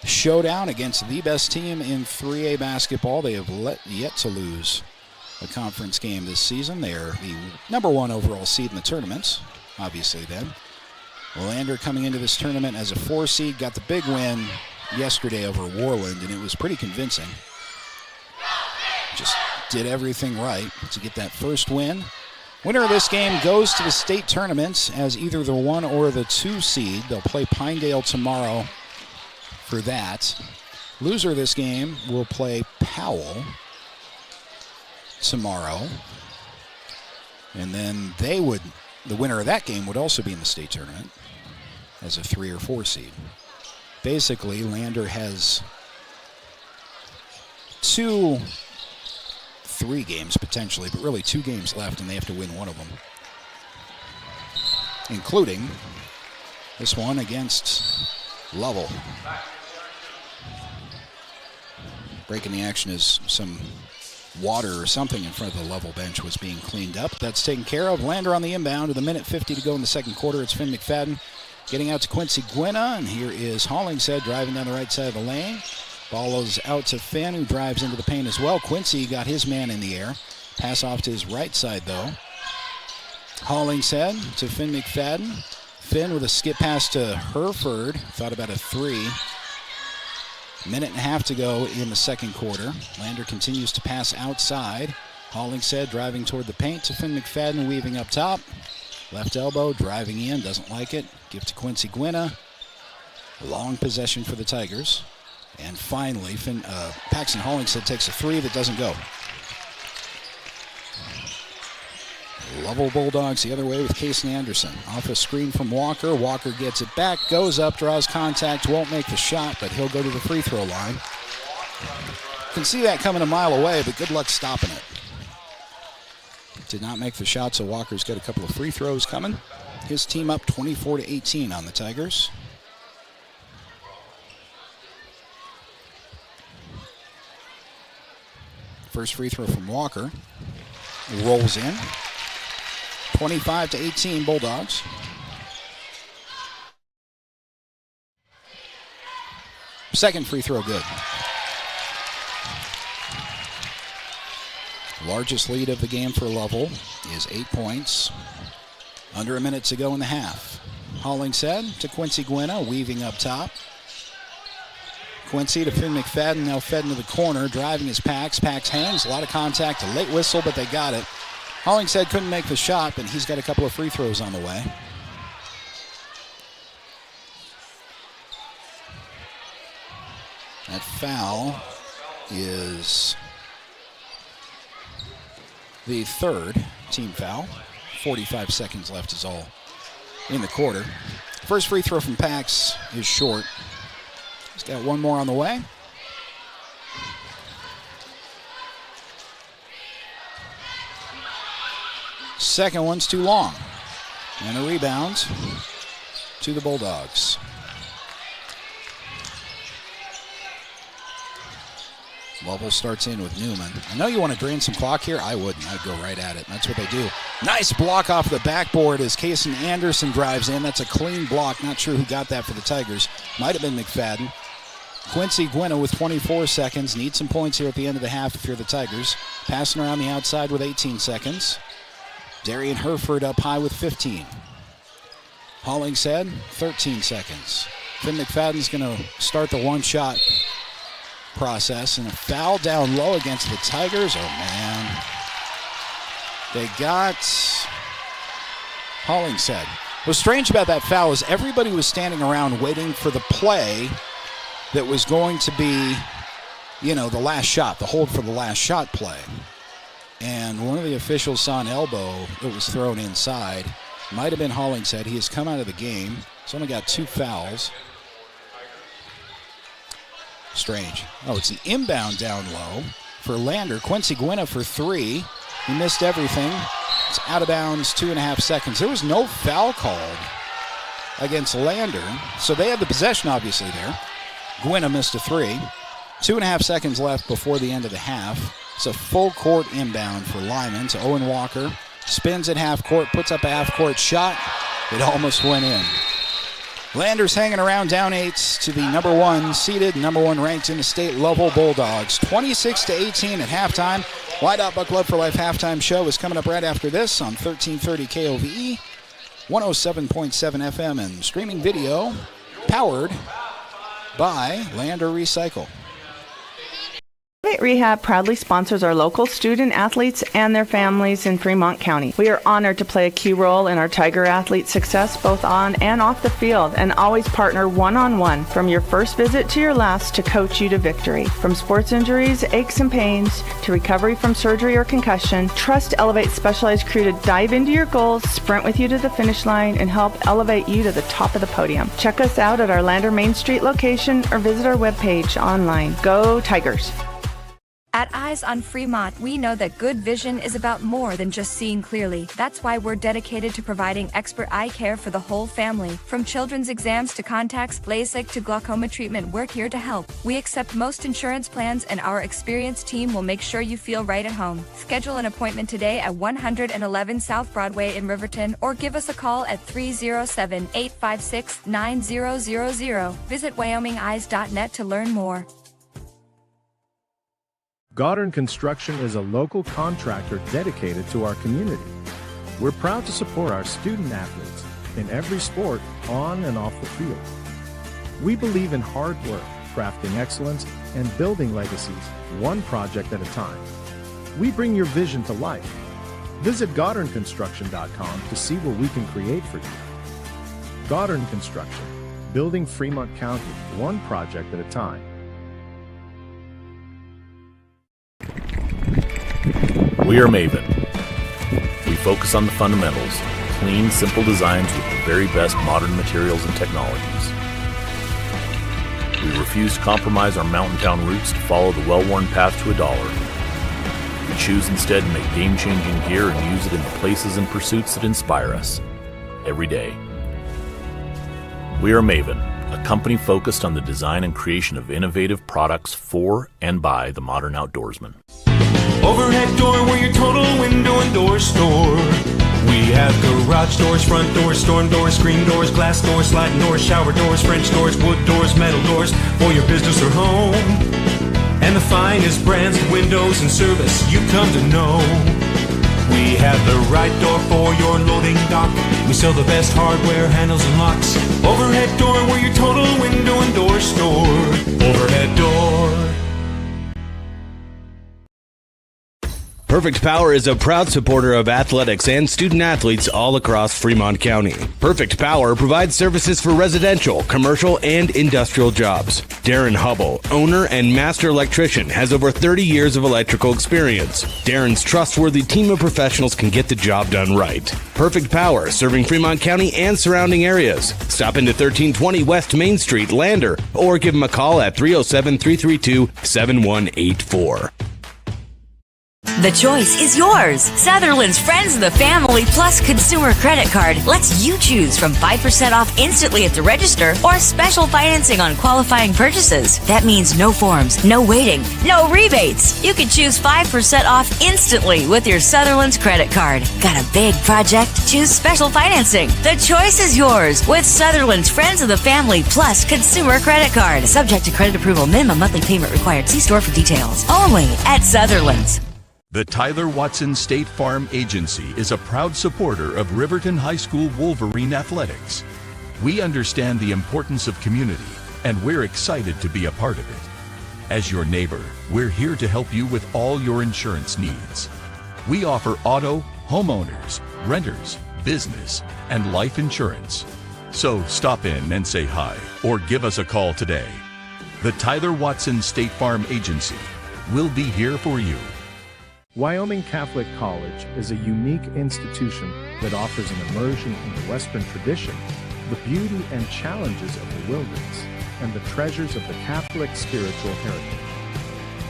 showdown against the best team in 3A basketball. They have yet to lose a conference game this season. They are the number 1 overall seed in the tournament. Obviously then. Lander coming into this tournament as a 4 seed, got the big win yesterday over Warland, and it was pretty convincing. Just did everything right to get that first win. Winner of this game goes to the state tournament as either the 1 or the 2 seed. They'll play Pinedale tomorrow for that. Loser of this game will play Powell tomorrow. And then the winner of that game would also be in the state tournament as a 3 or 4 seed. Basically, Lander has 3 games potentially, but really 2 games left, and they have to win one of them, including this one against Lovell. Breaking the action is some water or something in front of the Lovell bench was being cleaned up. That's taken care of. Lander on the inbound with 1:50 to go in the second quarter. It's Finn McFadden getting out to Quincy Gwynna, and here is Hollingshead driving down the right side of the lane. Ball is out to Finn, who drives into the paint as well. Quincy got his man in the air. Pass off to his right side, though. Hollingshead to Finn McFadden. Finn with a skip pass to Hereford. Thought about a 3. Minute and a half to go in the second quarter. Lander continues to pass outside. Hollingshead driving toward the paint to Finn McFadden, weaving up top. Left elbow, driving in, doesn't like it. Give to Quincy Gwynna. Long possession for the Tigers. And finally, Paxton Hollingshead takes a 3 that doesn't go. Lovell Bulldogs the other way with Casey Anderson. Off a screen from Walker. Walker gets it back, goes up, draws contact, won't make the shot, but he'll go to the free throw line. Can see that coming a mile away, but good luck stopping it. Did not make the shot, so Walker's got a couple of free throws coming. His team up 24-18 on the Tigers. First free throw from Walker. Rolls in. 25-18 Bulldogs. Second free throw good. Largest lead of the game for Lovell is 8 points. Under a minute to go in the half. Hollingshead to Quincy Gwynna, weaving up top. Quincy to Finn McFadden, now fed into the corner, driving his Pax. Pax hangs, a lot of contact, a late whistle, but they got it. Hollingshead couldn't make the shot, but he's got a couple of free throws on the way. That foul is the third team foul. 45 seconds left is all in the quarter. First free throw from Pax is short. He's got one more on the way. Second one's too long. And a rebound to the Bulldogs. Lovell starts in with Newman. I know you want to drain some clock here. I wouldn't. I'd go right at it. That's what they do. Nice block off the backboard as Casey Anderson drives in. That's a clean block. Not sure who got that for the Tigers. Might have been McFadden. Quincy Gwynna with 24 seconds. Need some points here at the end of the half if you're the Tigers. Passing around the outside with 18 seconds. Darian Hereford up high with 15. Hollingshead, 13 seconds. Finn McFadden's going to start the one-shot process, and a foul down low against the Tigers. Oh, man. They got Hollingshead. What's strange about that foul is everybody was standing around waiting for the play that was going to be, the last shot, the hold for the last shot play. And one of the officials saw an elbow that was thrown inside. Might have been Hollingshead. He has come out of the game. He's only got 2 fouls. Strange. Oh, it's an inbound down low for Lander. Quincy Gwynna for 3. He missed everything. It's out of bounds, 2.5 seconds. There was no foul called against Lander, so they had the possession obviously there. Gwynna missed a 3. 2.5 seconds left before the end of the half. It's a full court inbound for Lyman to Owen Walker. Spins at half court, puts up a half court shot. It almost went in. Lander's hanging around down 8 to the number 1 seeded, number 1 ranked in the state, Lovell Bulldogs. 26-18 at halftime. Wide Out Buck Love for Life halftime show is coming up right after this on 1330 KOVE, 107.7 FM, and streaming video powered by Lander Recycle. Elevate Rehab proudly sponsors our local student athletes and their families in Fremont County. We are honored to play a key role in our Tiger athletes' success both on and off the field, and always partner one-on-one from your first visit to your last to coach you to victory. From sports injuries, aches and pains, to recovery from surgery or concussion, trust Elevate's specialized crew to dive into your goals, sprint with you to the finish line, and help elevate you to the top of the podium. Check us out at our Lander Main Street location or visit our webpage online. Go Tigers! At Eyes on Fremont, we know that good vision is about more than just seeing clearly. That's why we're dedicated to providing expert eye care for the whole family. From children's exams to contacts, LASIK to glaucoma treatment, we're here to help. We accept most insurance plans, and our experienced team will make sure you feel right at home. Schedule an appointment today at 111 South Broadway in Riverton, or give us a call at 307-856-9000. Visit WyomingEyes.net to learn more. Goddard Construction is a local contractor dedicated to our community. We're proud to support our student athletes in every sport, on and off the field. We believe in hard work, crafting excellence, and building legacies, one project at a time. We bring your vision to life. Visit GoddardConstruction.com to see what we can create for you. Goddard Construction, building Fremont County, one project at a time. We are Maven. We focus on the fundamentals, clean, simple designs with the very best modern materials and technologies. We refuse to compromise our mountain town roots to follow the well-worn path to $1. We choose instead to make game-changing gear and use it in the places and pursuits that inspire us every day. We are Maven, a company focused on the design and creation of innovative products for and by the modern outdoorsman. Overhead door, we're your total window and door store. We have garage doors, front doors, storm doors, screen doors, glass doors, sliding doors, shower doors, French doors, wood doors, metal doors for your business or home. And the finest brands of windows and service you come to know. We have the right door for your loading dock. We sell the best hardware, handles, and locks. Overhead door, we're your total window and door store. Overhead door. Perfect Power is a proud supporter of athletics and student athletes all across Fremont County. Perfect Power provides services for residential, commercial, and industrial jobs. Darren Hubble, owner and master electrician, has over 30 years of electrical experience. Darren's trustworthy team of professionals can get the job done right. Perfect Power, serving Fremont County and surrounding areas. Stop into 1320 West Main Street, Lander, or give him a call at 307-332-7184. The choice is yours. Sutherland's Friends of the Family Plus Consumer Credit Card lets you choose from 5% off instantly at the register or special financing on qualifying purchases. That means no forms, no waiting, no rebates. You can choose 5% off instantly with your Sutherland's credit card. Got a big project? Choose special financing. The choice is yours with Sutherland's Friends of the Family Plus Consumer Credit Card. Subject to credit approval. Minimum monthly payment required. See store for details. Only at Sutherland's. The Tyler Watson State Farm Agency is a proud supporter of Riverton High School Wolverine athletics. We understand the importance of community, and we're excited to be a part of it. As your neighbor, we're here to help you with all your insurance needs. We offer auto, homeowners, renters, business, and life insurance. So stop in and say hi, or give us a call today. The Tyler Watson State Farm Agency will be here for you. Wyoming Catholic College is a unique institution that offers an immersion in the Western tradition, the beauty and challenges of the wilderness, and the treasures of the Catholic spiritual heritage.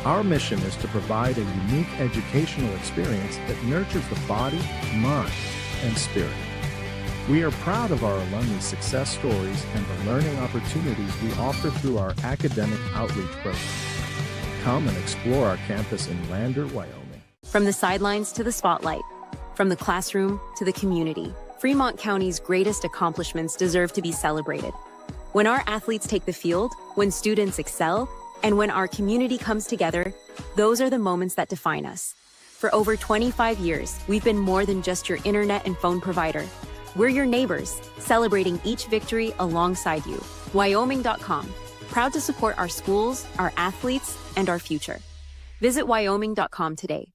Our mission is to provide a unique educational experience that nurtures the body, mind, and spirit. We are proud of our alumni success stories and the learning opportunities we offer through our academic outreach program. Come and explore our campus in Lander, Wyoming. From the sidelines to the spotlight, from the classroom to the community, Fremont County's greatest accomplishments deserve to be celebrated. When our athletes take the field, when students excel, and when our community comes together, those are the moments that define us. For over 25 years, we've been more than just your internet and phone provider. We're your neighbors, celebrating each victory alongside you. Wyoming.com, proud to support our schools, our athletes, and our future. Visit Wyoming.com today.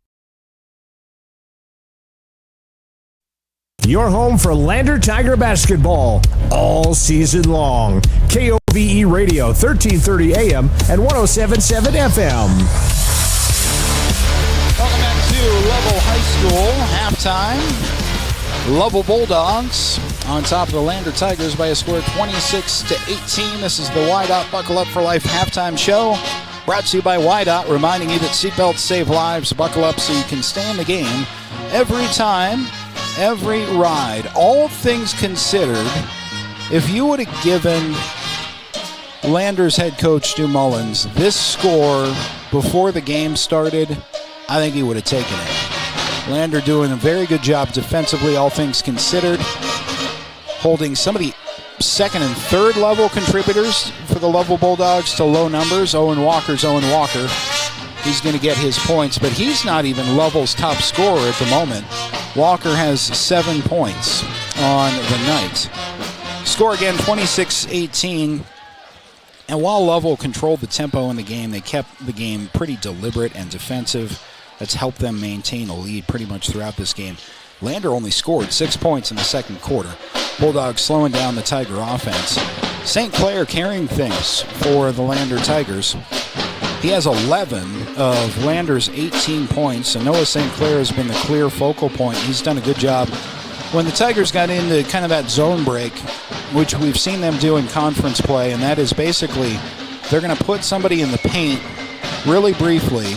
Your home for Lander Tiger basketball all season long. KOVE Radio, 1330 AM and 107.7 FM. Welcome back to Lovell High School halftime. Lovell Bulldogs on top of the Lander Tigers by a score of 26-18. This is the YDOT Buckle Up for Life halftime show. Brought to you by YDOT, reminding you that seatbelts save lives. Buckle up so you can stay in the game every time, every ride. All things considered, if you would have given Lander's head coach Stu Mullins this score before the game started, I think he would have taken it. Lander doing a very good job defensively, all things considered, holding some of the second and third level contributors for the Lovell Bulldogs to low numbers. Owen Walker. He's going to get his points, but he's not even Lovell's top scorer at the moment. Walker has 7 points on the night. Score again, 26-18. And while Lovell controlled the tempo in the game, they kept the game pretty deliberate and defensive. That's helped them maintain a lead pretty much throughout this game. Lander only scored 6 points in the second quarter. Bulldogs slowing down the Tiger offense. St. Clair carrying things for the Lander Tigers. He has 11 of Lander's 18 points, and Noah St. Clair has been the clear focal point. He's done a good job. When the Tigers got into kind of that zone break, which we've seen them do in conference play, and that is basically they're going to put somebody in the paint really briefly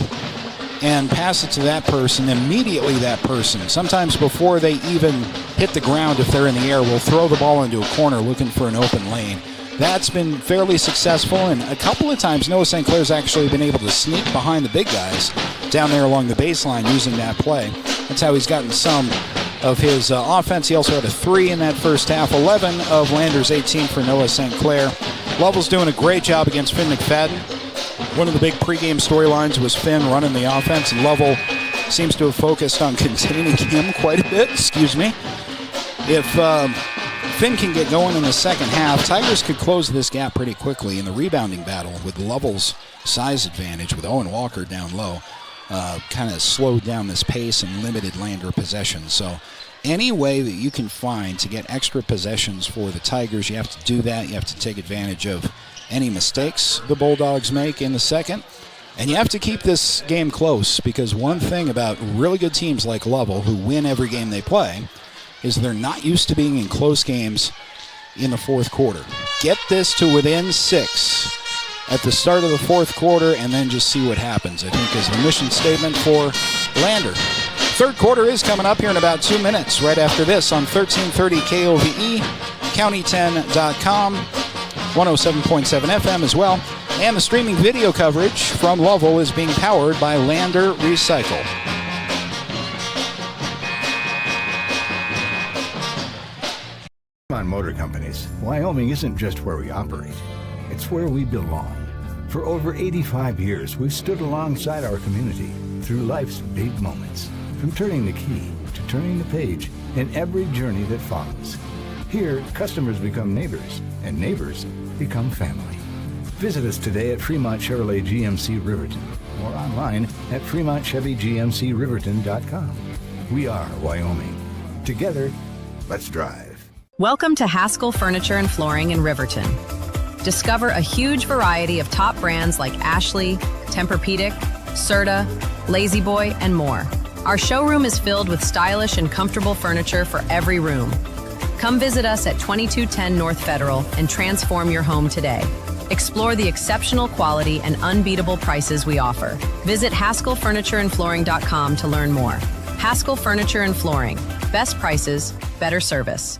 and pass it to that person, immediately that person, sometimes before they even hit the ground if they're in the air, will throw the ball into a corner looking for an open lane. That's been fairly successful, and a couple of times Noah St. Clair's actually been able to sneak behind the big guys down there along the baseline using that play. That's how he's gotten some of his offense. He also had a 3 in that first half. 11 of Lander's 18 for Noah St. Clair. Lovell's doing a great job against Finn McFadden. One of the big pregame storylines was Finn running the offense, and Lovell seems to have focused on containing him quite a bit. If Finn can get going in the second half, Tigers could close this gap pretty quickly in the rebounding battle with Lovell's size advantage with Owen Walker down low. Kind of slowed down this pace and limited Lander possessions. So any way that you can find to get extra possessions for the Tigers, you have to do that. You have to take advantage of any mistakes the Bulldogs make in the second. And you have to keep this game close, because one thing about really good teams like Lovell, who win every game they play, is they're not used to being in close games in the fourth quarter. Get this to within 6 at the start of the fourth quarter, and then just see what happens, I think, is the mission statement for Lander. Third quarter is coming up here in about 2 minutes, right after this on 1330 KOVE, county10.com, 107.7 FM as well. And the streaming video coverage from Lovell is being powered by Lander Recycle. On motor companies, Wyoming isn't just where we operate. It's where we belong. For over 85 years, we've stood alongside our community through life's big moments. From turning the key to turning the page in every journey that follows. Here, customers become neighbors, and neighbors become family. Visit us today at Fremont Chevrolet GMC Riverton or online at FremontChevyGMCRiverton.com. We are Wyoming. Together, let's drive. Welcome to Haskell Furniture and Flooring in Riverton. Discover a huge variety of top brands like Ashley, Tempur-Pedic, Serta, Lazy Boy, and more. Our showroom is filled with stylish and comfortable furniture for every room. Come visit us at 2210 North Federal and transform your home today. Explore the exceptional quality and unbeatable prices we offer. Visit HaskellFurnitureandFlooring.com to learn more. Haskell Furniture and Flooring. Best prices, better service.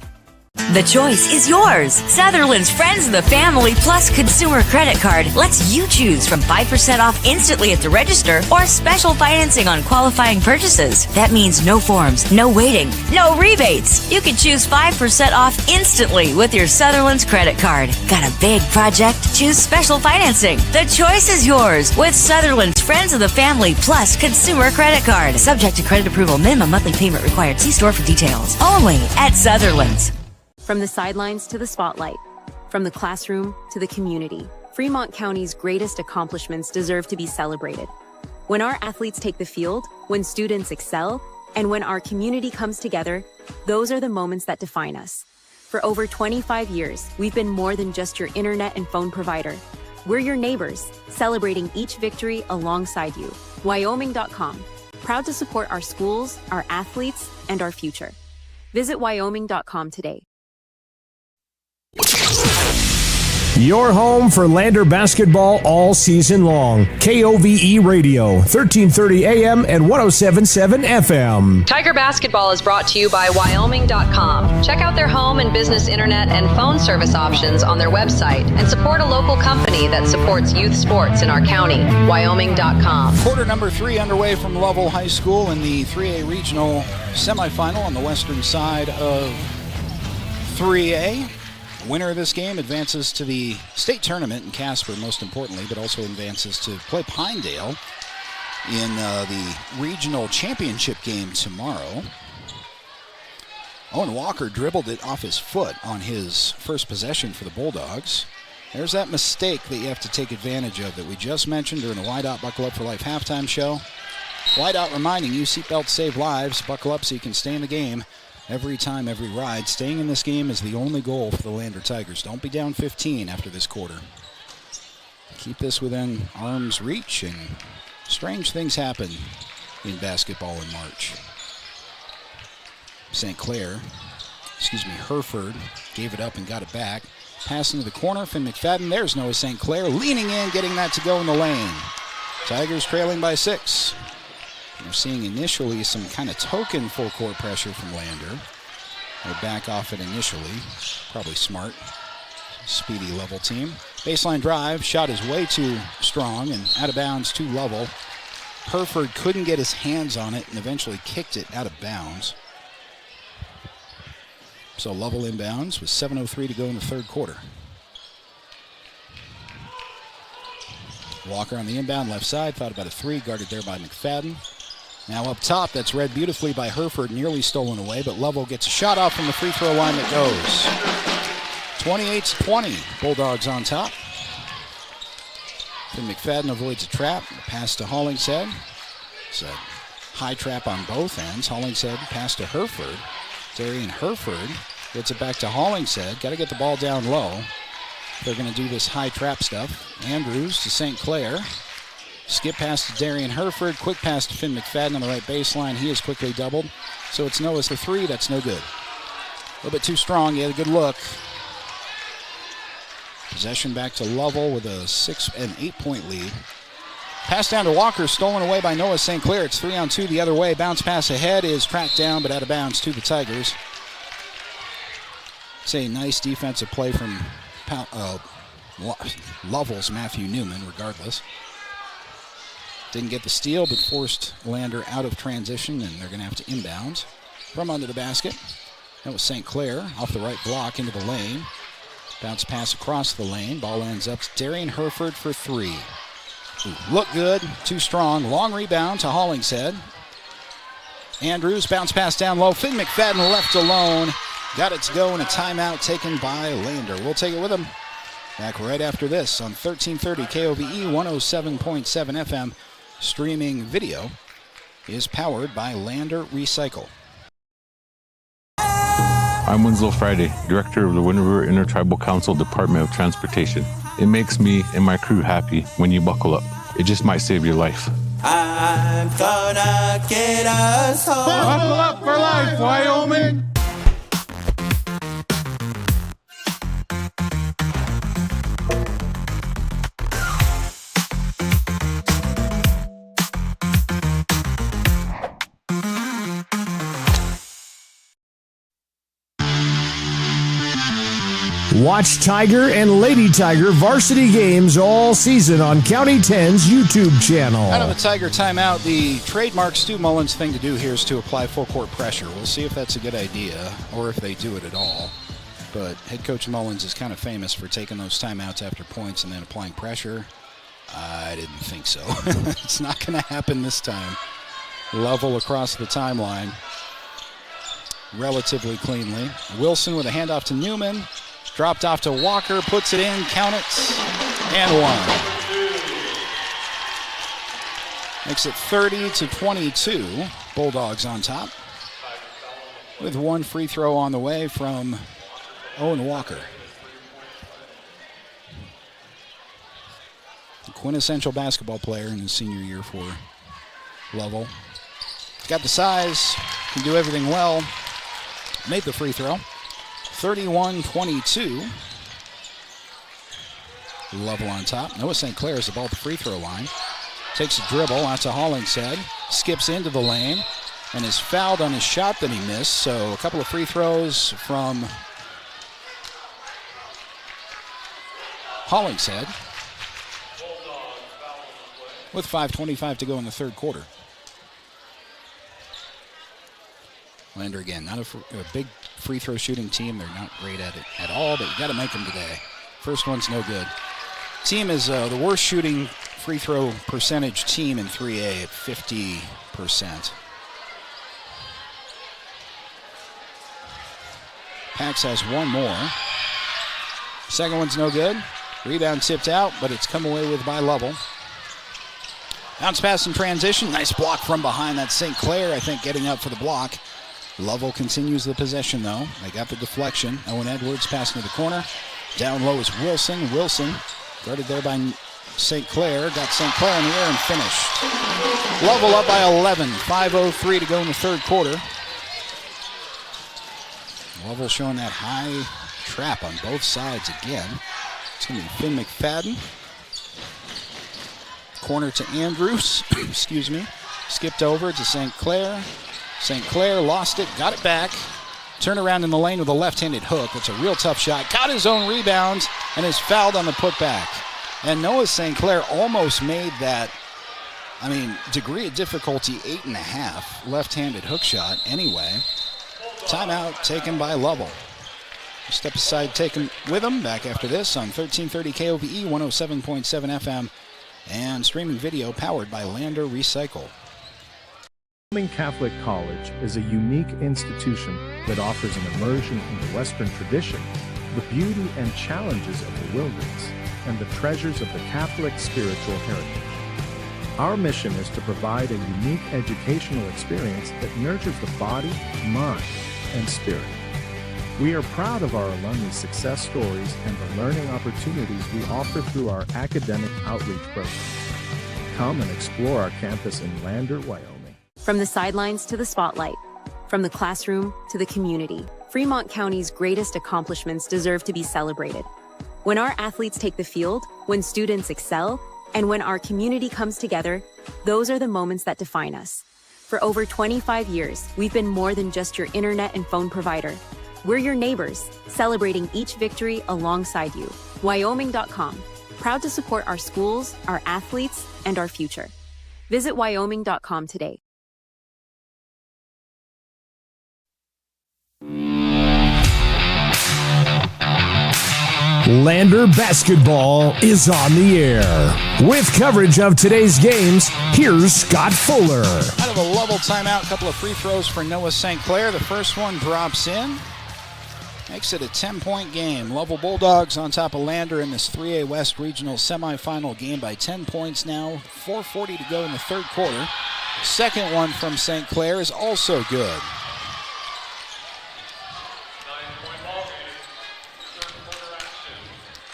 The choice is yours. Sutherland's Friends of the Family Plus Consumer Credit Card lets you choose from 5% off instantly at the register or special financing on qualifying purchases. That means no forms, no waiting, no rebates. You can choose 5% off instantly with your Sutherland's credit card. Got a big project? Choose special financing. The choice is yours with Sutherland's Friends of the Family Plus Consumer Credit Card. Subject to credit approval. Minimum monthly payment required. See store for details. Only at Sutherland's. From the sidelines to the spotlight, from the classroom to the community, Fremont County's greatest accomplishments deserve to be celebrated. When our athletes take the field, when students excel, and when our community comes together, those are the moments that define us. For over 25 years, we've been more than just your internet and phone provider. We're your neighbors, celebrating each victory alongside you. Wyoming.com, proud to support our schools, our athletes, and our future. Visit Wyoming.com today. Your home for Lander basketball all season long. KOVE Radio, 1330 AM and 107.7 FM. Tiger basketball is brought to you by Wyoming.com. Check out their home and business internet and phone service options on their website and support a local company that supports youth sports in our county. Wyoming.com. Quarter number 3 underway from Lovell High School in the 3A regional semifinal on the western side of 3A. Winner of this game advances to the state tournament in Casper, most importantly, but also advances to play Pinedale in the regional championship game tomorrow. Owen Walker dribbled it off his foot on his first possession for the Bulldogs. There's that mistake that you have to take advantage of that we just mentioned during the Whiteout Buckle Up for Life halftime show. Whiteout reminding you, seatbelts save lives. Buckle up so you can stay in the game every time, every ride. Staying in this game is the only goal for the Lander Tigers. Don't be down 15 after this quarter. Keep this within arm's reach, and strange things happen in basketball in March. Hereford gave it up and got it back. Pass into the corner, Finn McFadden. There's Noah St. Clair leaning in, getting that to go in the lane. Tigers trailing by 6. We're seeing initially some kind of token full court pressure from Lander. They back off it initially. Probably smart. Speedy Lovell team. Baseline drive. Shot is way too strong and out of bounds to Lovell. Hereford couldn't get his hands on it and eventually kicked it out of bounds. So Lovell inbounds with 7:03 to go in the third quarter. Walker on the inbound left side. Thought about a 3. Guarded there by McFadden. Now up top, that's read beautifully by Hereford, nearly stolen away, but Lovell gets a shot off from the free throw line that goes. 28-20, Bulldogs on top. Then McFadden avoids a trap, a pass to Hollingshead. It's a high trap on both ends. Hollingshead pass to Hereford. Darian Hereford gets it back to Hollingshead. Got to get the ball down low. They're going to do this high trap stuff. Andrews to St. Clair. Skip pass to Darian Hereford. Quick pass to Finn McFadden on the right baseline. He is quickly doubled. So it's Noah's the 3. That's no good. A little bit too strong. He had a good look. Possession back to Lovell with a 6 and 8-point lead. Pass down to Walker, stolen away by Noah St. Clair. It's 3-on-2 the other way. Bounce pass ahead is tracked down, but out of bounds to the Tigers. It's a nice defensive play from Lovell's Matthew Newman, regardless. Didn't get the steal, but forced Lander out of transition, and they're going to have to inbound from under the basket. That was St. Clair off the right block into the lane. Bounce pass across the lane. Ball ends up to Darian Hereford for 3. Look good, too strong. Long rebound to Hollingshead. Andrews, bounce pass down low. Finn McFadden left alone. Got it to go in a timeout taken by Lander. We'll take it with him. Back right after this on 1330 KOVE 107.7 FM. Streaming video is powered by Lander Recycle. I'm Winslow Friday, Director of the Wind River Intertribal Council Department of Transportation. It makes me and my crew happy when you buckle up. It just might save your life. I'm gonna get us home. Buckle up for life, Wyoming! Watch Tiger and Lady Tiger varsity games all season on County 10's YouTube channel. Out of the Tiger timeout, the trademark Stu Mullins thing to do here is to apply full court pressure. We'll see if that's a good idea or if they do it at all. But head coach Mullins is kind of famous for taking those timeouts after points and then applying pressure. I didn't think so. It's not going to happen this time. Lovell across the timeline relatively cleanly. Wilson with a handoff to Newman. Dropped off to Walker, puts it in, count it, and 1. Makes it 30-22. Bulldogs on top. With one free throw on the way from Owen Walker. The quintessential basketball player in his senior year for Lovell. Got the size, can do everything well. Made the free throw. 31-22. Lovell on top. Noah St. Clair is the ball at the free throw line. Takes a dribble out to Hollingshead. Skips into the lane and is fouled on his shot that he missed. So a couple of free throws from Hollingshead. With 5:25 to go in the third quarter. Lander again, not a big free throw shooting team. They're not great at it at all, but you got to make them today. First one's no good. Team is the worst shooting free throw percentage team in 3A at 50%. Pax has one more. Second one's no good. Rebound tipped out, but it's come away with by Lovell. Bounce pass in transition. Nice block from behind. That's St. Clair, I think, getting up for the block. Lovell continues the possession, though. They got the deflection. Owen Edwards passing to the corner. Down low is Wilson. Wilson guarded there by St. Clair. Got St. Clair in the air and finished. Lovell up by 11. 5:03 to go in the third quarter. Lovell showing that high trap on both sides again. It's going to be Finn McFadden. Corner to Andrews. Excuse me. Skipped over to St. Clair. St. Clair lost it, got it back. Turn around in the lane with a left-handed hook. That's a real tough shot. Got his own rebound and is fouled on the putback. And Noah St. Clair almost made that, degree of difficulty 8.5 left-handed hook shot anyway. Timeout taken by Lovell. Step aside, taken with him. Back after this on 1330 KOVE, 107.7 FM, and streaming video powered by Lander Recycle. Wyoming Catholic College is a unique institution that offers an immersion into Western tradition, the beauty and challenges of the wilderness, and the treasures of the Catholic spiritual heritage. Our mission is to provide a unique educational experience that nurtures the body, mind, and spirit. We are proud of our alumni success stories and the learning opportunities we offer through our academic outreach programs. Come and explore our campus in Lander, Wyoming. From the sidelines to the spotlight, from the classroom to the community, Fremont County's greatest accomplishments deserve to be celebrated. When our athletes take the field, when students excel, and when our community comes together, those are the moments that define us. For over 25 years, we've been more than just your internet and phone provider. We're your neighbors, celebrating each victory alongside you. Wyoming.com, proud to support our schools, our athletes, and our future. Visit Wyoming.com today. Lander basketball is on the air. With coverage of today's games, here's Scott Fuller. Out of a Lovell timeout, a couple of free throws for Noah St. Clair. The first one drops in. Makes it a 10-point game. Lovell Bulldogs on top of Lander in this 3A West Regional semifinal game by 10 points now. 4:40 to go in the third quarter. Second one from St. Clair is also good.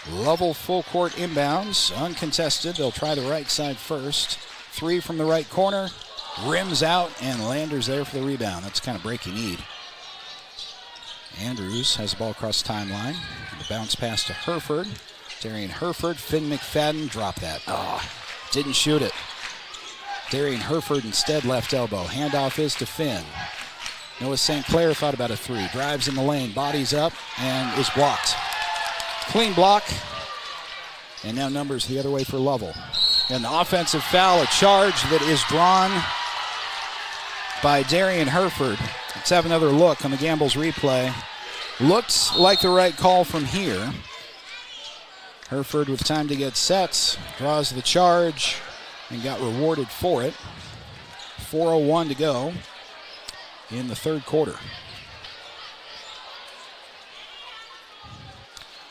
Lovell full court inbounds, uncontested. They'll try the right side first. Three from the right corner, rims out, and Lander's there for the rebound. That's kind of break you need. Andrews has the ball across the timeline. The bounce pass to Hereford. Darian Hereford, Finn McFadden, drop that. Didn't shoot it. Darian Hereford instead left elbow. Handoff is to Finn. Noah St. Clair thought about a three. Drives in the lane, bodies up, and is blocked. Clean block. And now numbers the other way for Lovell. And the offensive foul, a charge that is drawn by Darian Hereford. Let's have another look on the Gambles replay. Looks like the right call from here. Hereford with time to get sets, draws the charge, and got rewarded for it. 4:01 to go in the third quarter.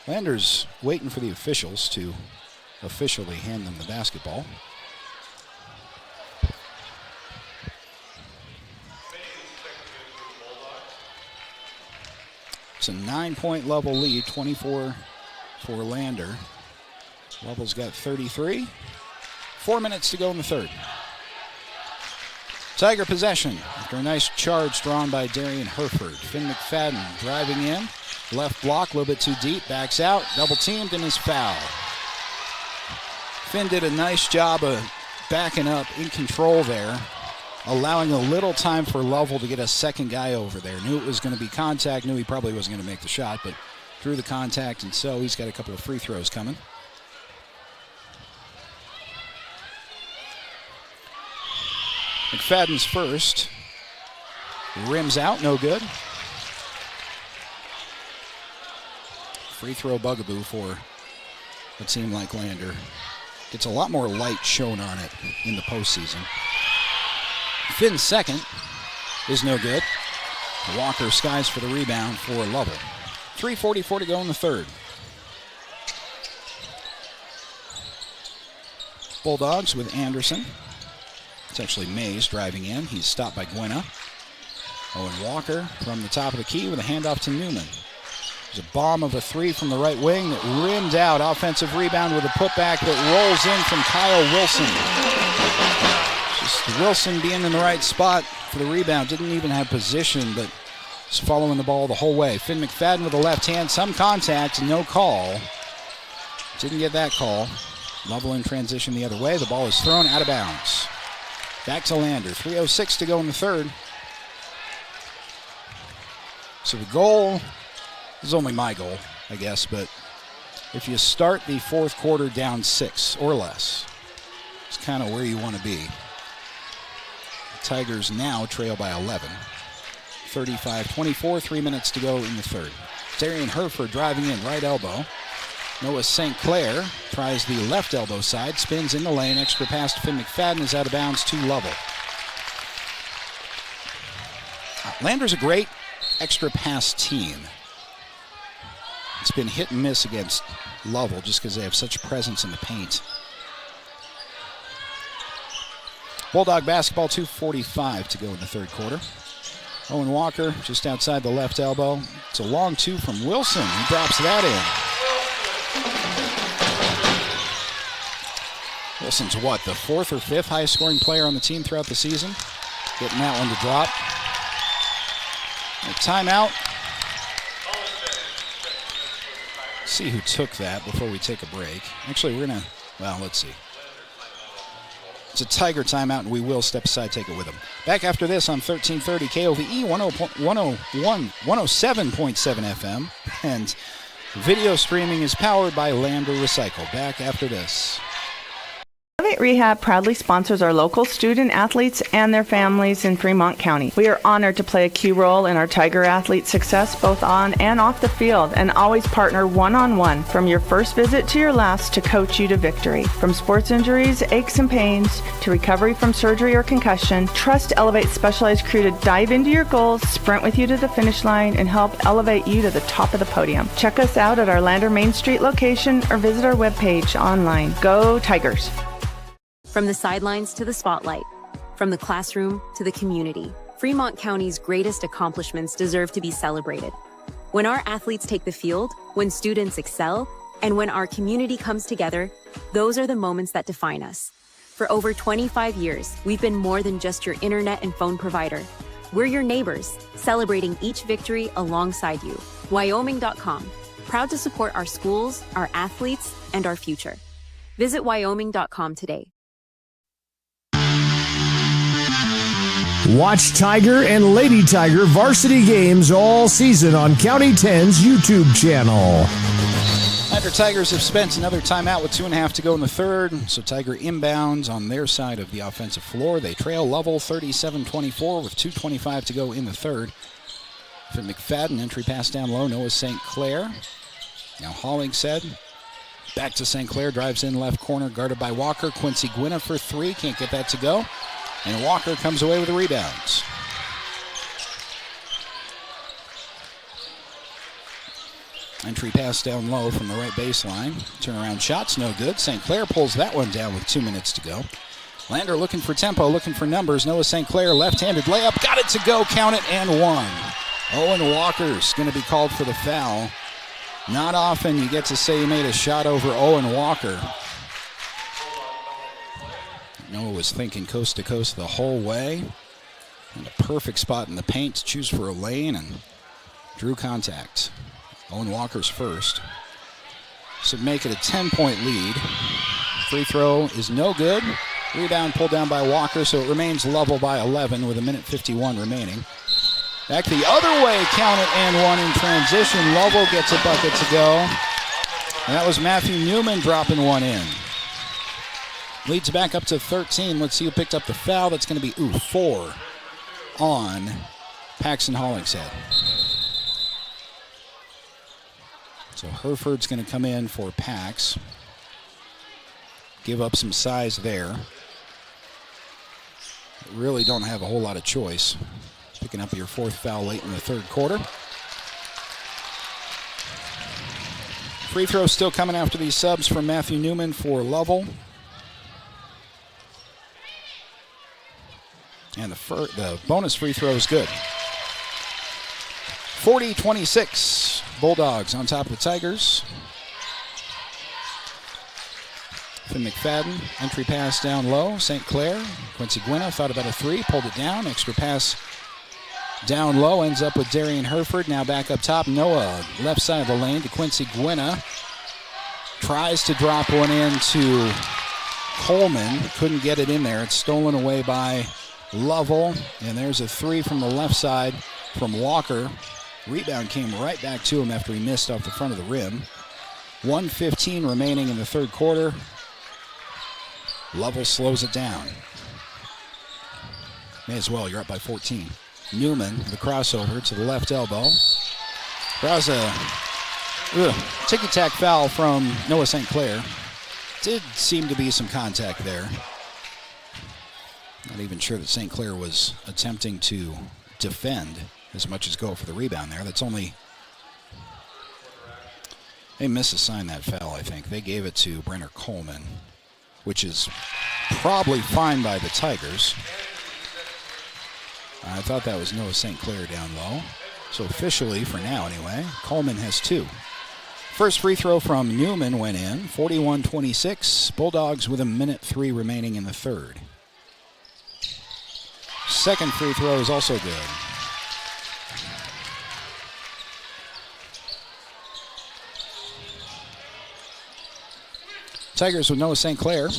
Lander's waiting for the officials to officially hand them the basketball. It's a 9-point Lovell lead, 24 for Lander. Lovell's got 33. 4 minutes to go in the third. Tiger possession after a nice charge drawn by Darian Hereford. Finn McFadden driving in. Left block, a little bit too deep, backs out, double teamed, and is fouled. Finn did a nice job of backing up in control there, allowing a little time for Lovell to get a second guy over there. Knew it was going to be contact, knew he probably wasn't going to make the shot, but drew the contact, and so he's got a couple of free throws coming. McFadden's first. Rims out, no good. Free throw bugaboo for a team like Lander. Gets a lot more light shown on it in the postseason. Finn's second is no good. Walker skies for the rebound for Lovell. 3:44 to go in the third. Bulldogs with Anderson. It's actually Mays driving in. He's stopped by Gwynna. Owen Walker from the top of the key with a handoff to Newman. There's a bomb of a three from the right wing that rimmed out. Offensive rebound with a putback that rolls in from Kyle Wilson. Just Wilson being in the right spot for the rebound. Didn't even have position, but was following the ball the whole way. Finn McFadden with the left hand. Some contact, no call. Didn't get that call. Lovell in transition the other way. The ball is thrown out of bounds. Back to Lander. 3:06 to go in the third. So the goal is only my goal, I guess, but if you start the fourth quarter down 6 or less, it's kind of where you want to be. The Tigers now trail by 11. 35-24, 3 minutes to go in the third. Darian Herford driving in, right elbow. Noah St. Clair tries the left elbow side, spins in the lane, extra pass to Finn McFadden is out of bounds to Lovell. Lander's a great extra pass team. It's been hit and miss against Lovell just because they have such presence in the paint. Bulldog basketball, 2:45 to go in the third quarter. Owen Walker just outside the left elbow. It's a long two from Wilson. He drops that in. Wilson's what, the 4th or 5th highest scoring player on the team throughout the season? Getting that one to drop. A timeout. See who took that before we take a break. Actually, we're going to, well, let's see. It's a Tiger timeout, and we will step aside, take it with them. Back after this on 1330 KOVE 107.7 FM. And video streaming is powered by Lander Recycle. Back after this. Elevate Rehab proudly sponsors our local student athletes and their families in Fremont County. We are honored to play a key role in our Tiger athletes' success both on and off the field, and always partner one-on-one from your first visit to your last to coach you to victory. From sports injuries, aches and pains, to recovery from surgery or concussion, trust Elevate's specialized crew to dive into your goals, sprint with you to the finish line, and help elevate you to the top of the podium. Check us out at our Lander Main Street location or visit our webpage online. Go Tigers! From the sidelines to the spotlight, from the classroom to the community, Fremont County's greatest accomplishments deserve to be celebrated. When our athletes take the field, when students excel, and when our community comes together, those are the moments that define us. For over 25 years, we've been more than just your internet and phone provider. We're your neighbors, celebrating each victory alongside you. Wyoming.com, proud to support our schools, our athletes, and our future. Visit Wyoming.com today. Watch Tiger and Lady Tiger varsity games all season on County 10's YouTube channel. Lander Tigers have spent another timeout with 2.5 to go in the third. So Tiger inbounds on their side of the offensive floor. They trail Lovell 37-24 with 2:25 to go in the third. For McFadden, entry pass down low. Noah St. Clair. Now Hollingshead. Back to St. Clair. Drives in left corner. Guarded by Walker. Quincy Gwynna for 3. Can't get that to go. And Walker comes away with the rebounds. Entry pass down low from the right baseline. Turnaround shot's no good. St. Clair pulls that one down with 2 minutes to go. Lander looking for tempo, looking for numbers. Noah St. Clair, left-handed layup. Got it to go. Count it and one. Owen Walker's going to be called for the foul. Not often you get to say you made a shot over Owen Walker. Noah was thinking coast to coast the whole way. And a perfect spot in the paint to choose for a lane and drew contact. Owen Walker's first. So make it a 10-point lead. Free throw is no good. Rebound pulled down by Walker, so it remains Lovell by 11 with 1:51 remaining. Back the other way, count it and one in transition. Lovell gets a bucket to go. And that was Matthew Newman dropping one in. Leads back up to 13. Let's see who picked up the foul. That's going to be 4 on Paxton Hollingshead. So Herford's going to come in for Pax. Give up some size there. Really don't have a whole lot of choice. Picking up your 4th foul late in the third quarter. Free throw still coming after these subs from Matthew Newman for Lovell. And the bonus free throw is good. 40-26. Bulldogs on top of the Tigers. Finn McFadden, entry pass down low. St. Clair, Quincy Gwynna thought about a three, pulled it down. Extra pass down low, ends up with Darian Herford. Now back up top. Noah, left side of the lane to Quincy Gwynna. Tries to drop one into Coleman. Couldn't get it in there. It's stolen away by Lovell. And there's a three from the left side from Walker. Rebound came right back to him after he missed off the front of the rim. 1:15 remaining in the third quarter. Lovell slows it down. May as well, you're up by 14. Newman, the crossover to the left elbow. Draws a ticky-tack foul from Noah St. Clair. Did seem to be some contact there. Not even sure that St. Clair was attempting to defend as much as go for the rebound there. That's only... They misassigned that foul, I think. They gave it to Brenner Coleman, which is probably fine by the Tigers. I thought that was Noah St. Clair down low. So officially, for now anyway, Coleman has two. First free throw from Newman went in, 41-26. Bulldogs with 1:03 remaining in the third. Second free throw is also good. Tigers with Noah St. Clair.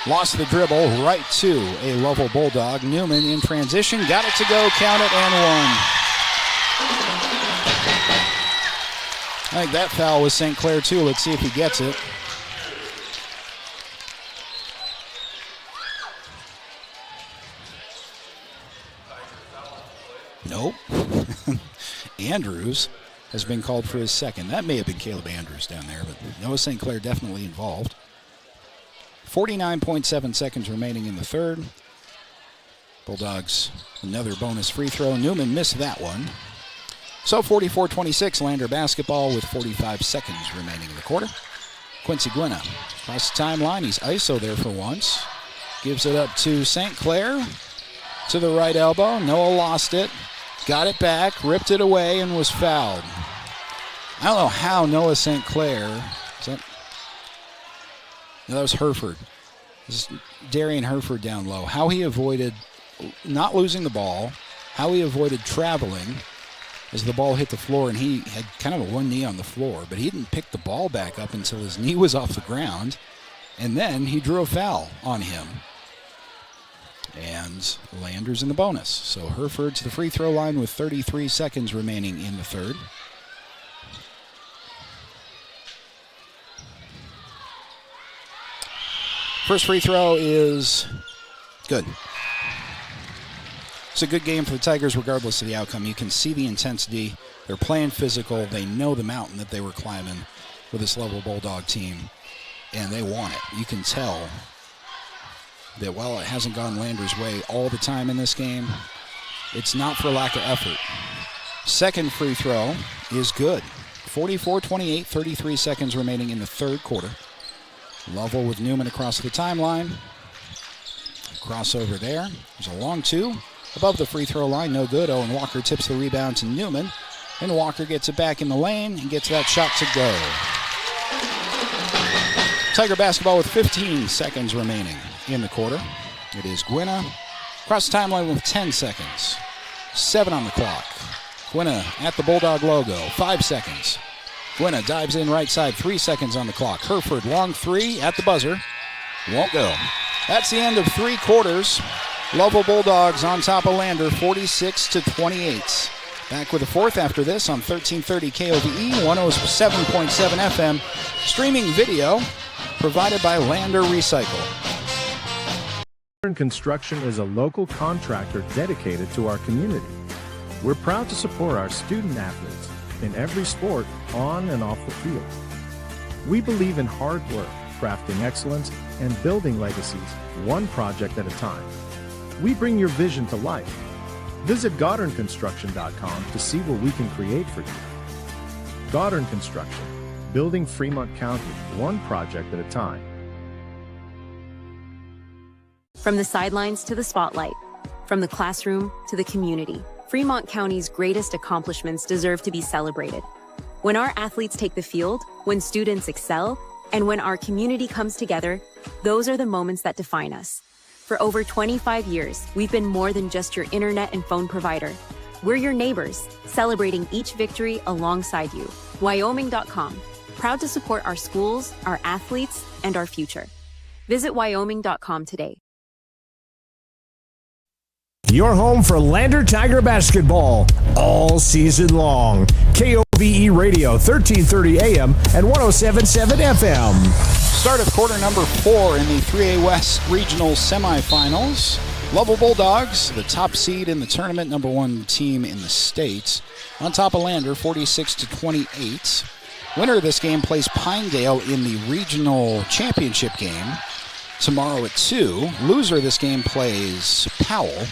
Lost the dribble right to a Lovell Bulldog. Newman in transition. Got it to go. Count it and one. I think that foul was St. Clair too. Let's see if he gets it. Nope. Andrews has been called for his second. That may have been Caleb Andrews down there, but Noah St. Clair definitely involved. 49.7 seconds remaining in the third. Bulldogs, another bonus free throw. Newman missed that one. So 44-26, Lander basketball with 45 seconds remaining in the quarter. Quincy Gwynna across the timeline. He's ISO there for once. Gives it up to St. Clair to the right elbow. Noah lost it. Got it back, ripped it away, and was fouled. I don't know how Noah St. Clair... No, that was Herford. This is Darian Herford down low. How he avoided not losing the ball, how he avoided traveling as the ball hit the floor, and he had kind of a one knee on the floor, but he didn't pick the ball back up until his knee was off the ground, and then he drew a foul on him. And Landers in the bonus. So Herford to the free throw line with 33 seconds remaining in the third. First free throw is good. It's a good game for the Tigers regardless of the outcome. You can see the intensity. They're playing physical. They know the mountain that they were climbing with this Lovell Bulldog team, and they want it. You can tell that while it hasn't gone Landers' way all the time in this game, it's not for lack of effort. Second free throw is good. 44-28, 33 seconds remaining in the third quarter. Lovell with Newman across the timeline. Crossover there. There's a long two. Above the free throw line, no good. Owen Walker tips the rebound to Newman. And Walker gets it back in the lane and gets that shot to go. Tiger basketball with 15 seconds remaining in the quarter. It is Gwynna across the timeline with 10 seconds. 7 on the clock. Gwynna at the Bulldog logo. 5 seconds. Gwynna dives in right side, 3 seconds on the clock. Herford, long three at the buzzer. Won't go. That's the end of 3 quarters. Lovell Bulldogs on top of Lander, 46-28. Back with the fourth after this on 1330 KOVE, 107.7 FM. Streaming video provided by Lander Recycle. Modern Construction is a local contractor dedicated to our community. We're proud to support our student athletes in every sport, on and off the field. We believe in hard work, crafting excellence, and building legacies, one project at a time. We bring your vision to life. Visit GoddardConstruction.com to see what we can create for you. Goddard Construction, building Fremont County one project at a time. From the sidelines to the spotlight, from the classroom to the community, Fremont County's greatest accomplishments deserve to be celebrated. When our athletes take the field, when students excel, and when our community comes together, those are the moments that define us. For over 25 years, we've been more than just your internet and phone provider. We're your neighbors, celebrating each victory alongside you. Wyoming.com, proud to support our schools, our athletes, and our future. Visit Wyoming.com today. Your home for Lander Tiger basketball all season long. KOVE Radio, 1330 AM and 107.7 FM. Start of quarter number 4 in the 3A West Regional Semifinals. Lovell Bulldogs, the top seed in the tournament, number 1 team in the state, on top of Lander, 46-28. Winner of this game plays Pinedale in the regional championship game tomorrow at 2. Loser of this game plays Powell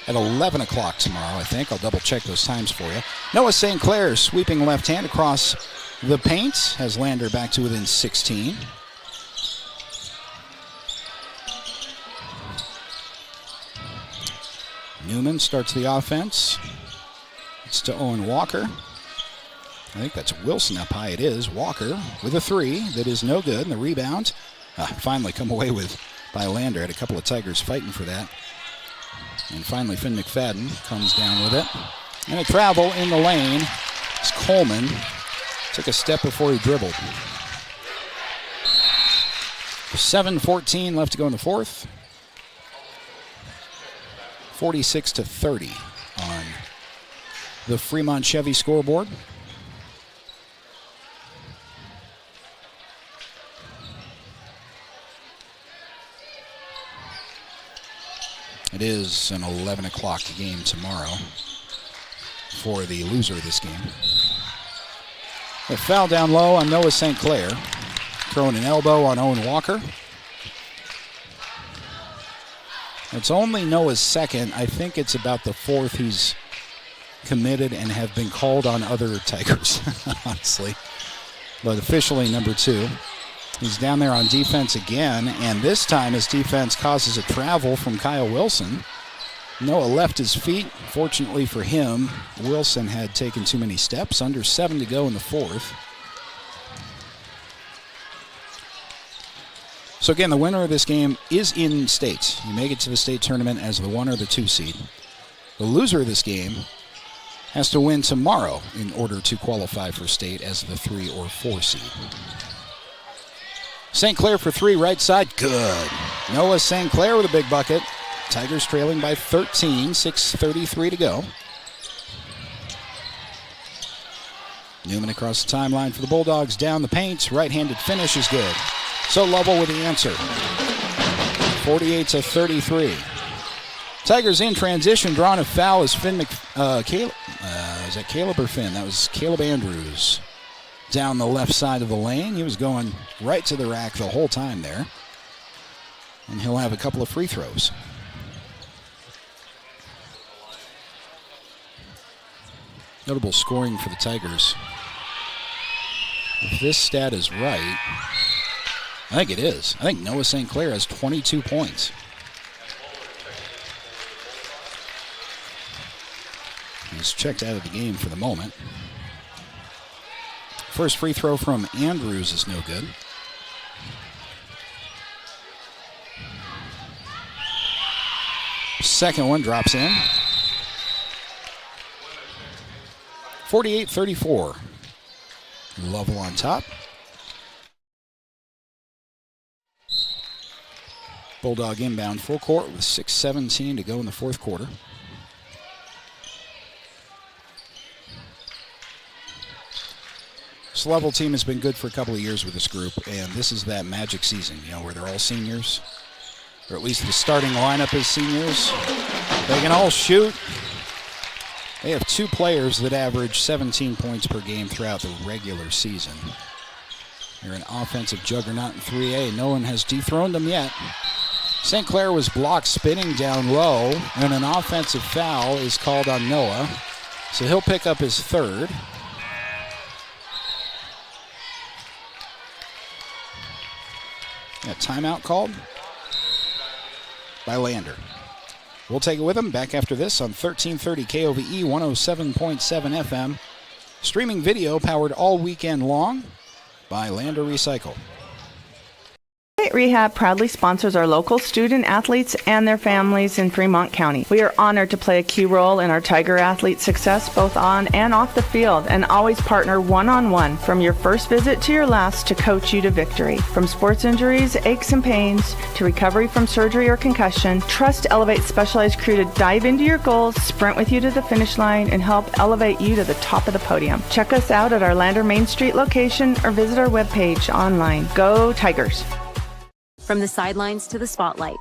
at 11 o'clock tomorrow, I think. I'll double check those times for you. Noah St. Clair sweeping left hand across the paint, has Lander back to within 16. Newman starts the offense. It's to Owen Walker. I think that's Wilson up high. It is. Walker with a 3 that is no good. And the rebound finally come away with by Lander. Had a couple of Tigers fighting for that. And finally, Finn McFadden comes down with it. And a travel in the lane. It's Coleman. Took a step before he dribbled. 7:14 left to go in the fourth. 46-30 on the Fremont Chevy scoreboard. It is an 11 o'clock game tomorrow for the loser of this game. A foul down low on Noah St. Clair. Throwing an elbow on Owen Walker. It's only Noah's second. I think it's about the fourth he's committed and have been called on other Tigers, honestly. But officially number 2. He's down there on defense again, and this time his defense causes a travel from Kyle Wilson. Noah left his feet. Fortunately for him, Wilson had taken too many steps. Under 7 to go in the fourth. So again, the winner of this game is in state. You make it to the state tournament as the 1 or the 2 seed. The loser of this game has to win tomorrow in order to qualify for state as the 3 or 4 seed. St. Clair for 3, right side, good. Noah St. Clair with a big bucket. Tigers trailing by 13, 6:33 to go. Newman across the timeline for the Bulldogs, down the paint. Right-handed finish is good. So Lovell with the answer. 48-33. Tigers in transition, drawing a foul is Finn Caleb. Is that Caleb or Finn? That was Caleb Andrews. Down the left side of the lane. He was going right to the rack the whole time there. And he'll have a couple of free throws. Notable scoring for the Tigers. If this stat is right, I think it is. I think Noah St. Clair has 22 points. He's checked out of the game for the moment. First free throw from Andrews is no good. Second one drops in. 48-34. Lovell on top. Bulldog inbound full court with 6:17 to go in the fourth quarter. This Lovell team has been good for a couple of years with this group, and this is that magic season, where they're all seniors, or at least the starting lineup is seniors. They can all shoot. They have 2 players that average 17 points per game throughout the regular season. They're an offensive juggernaut in 3A. No one has dethroned them yet. St. Clair was blocked spinning down low, and an offensive foul is called on Noah. So he'll pick up his third. A timeout called by Lander. We'll take it with them back after this on 1330 KOVE 107.7 FM. Streaming video powered all weekend long by Lander Recycle. Tailgate Rehab proudly sponsors our local student athletes and their families in Fremont County. We are honored to play a key role in our Tiger athletes' success both on and off the field, and always partner one-on-one from your first visit to your last to coach you to victory. From sports injuries, aches and pains, to recovery from surgery or concussion, trust Elevate's specialized crew to dive into your goals, sprint with you to the finish line, and help elevate you to the top of the podium. Check us out at our Lander Main Street location or visit our webpage online. Go Tigers! From the sidelines to the spotlight,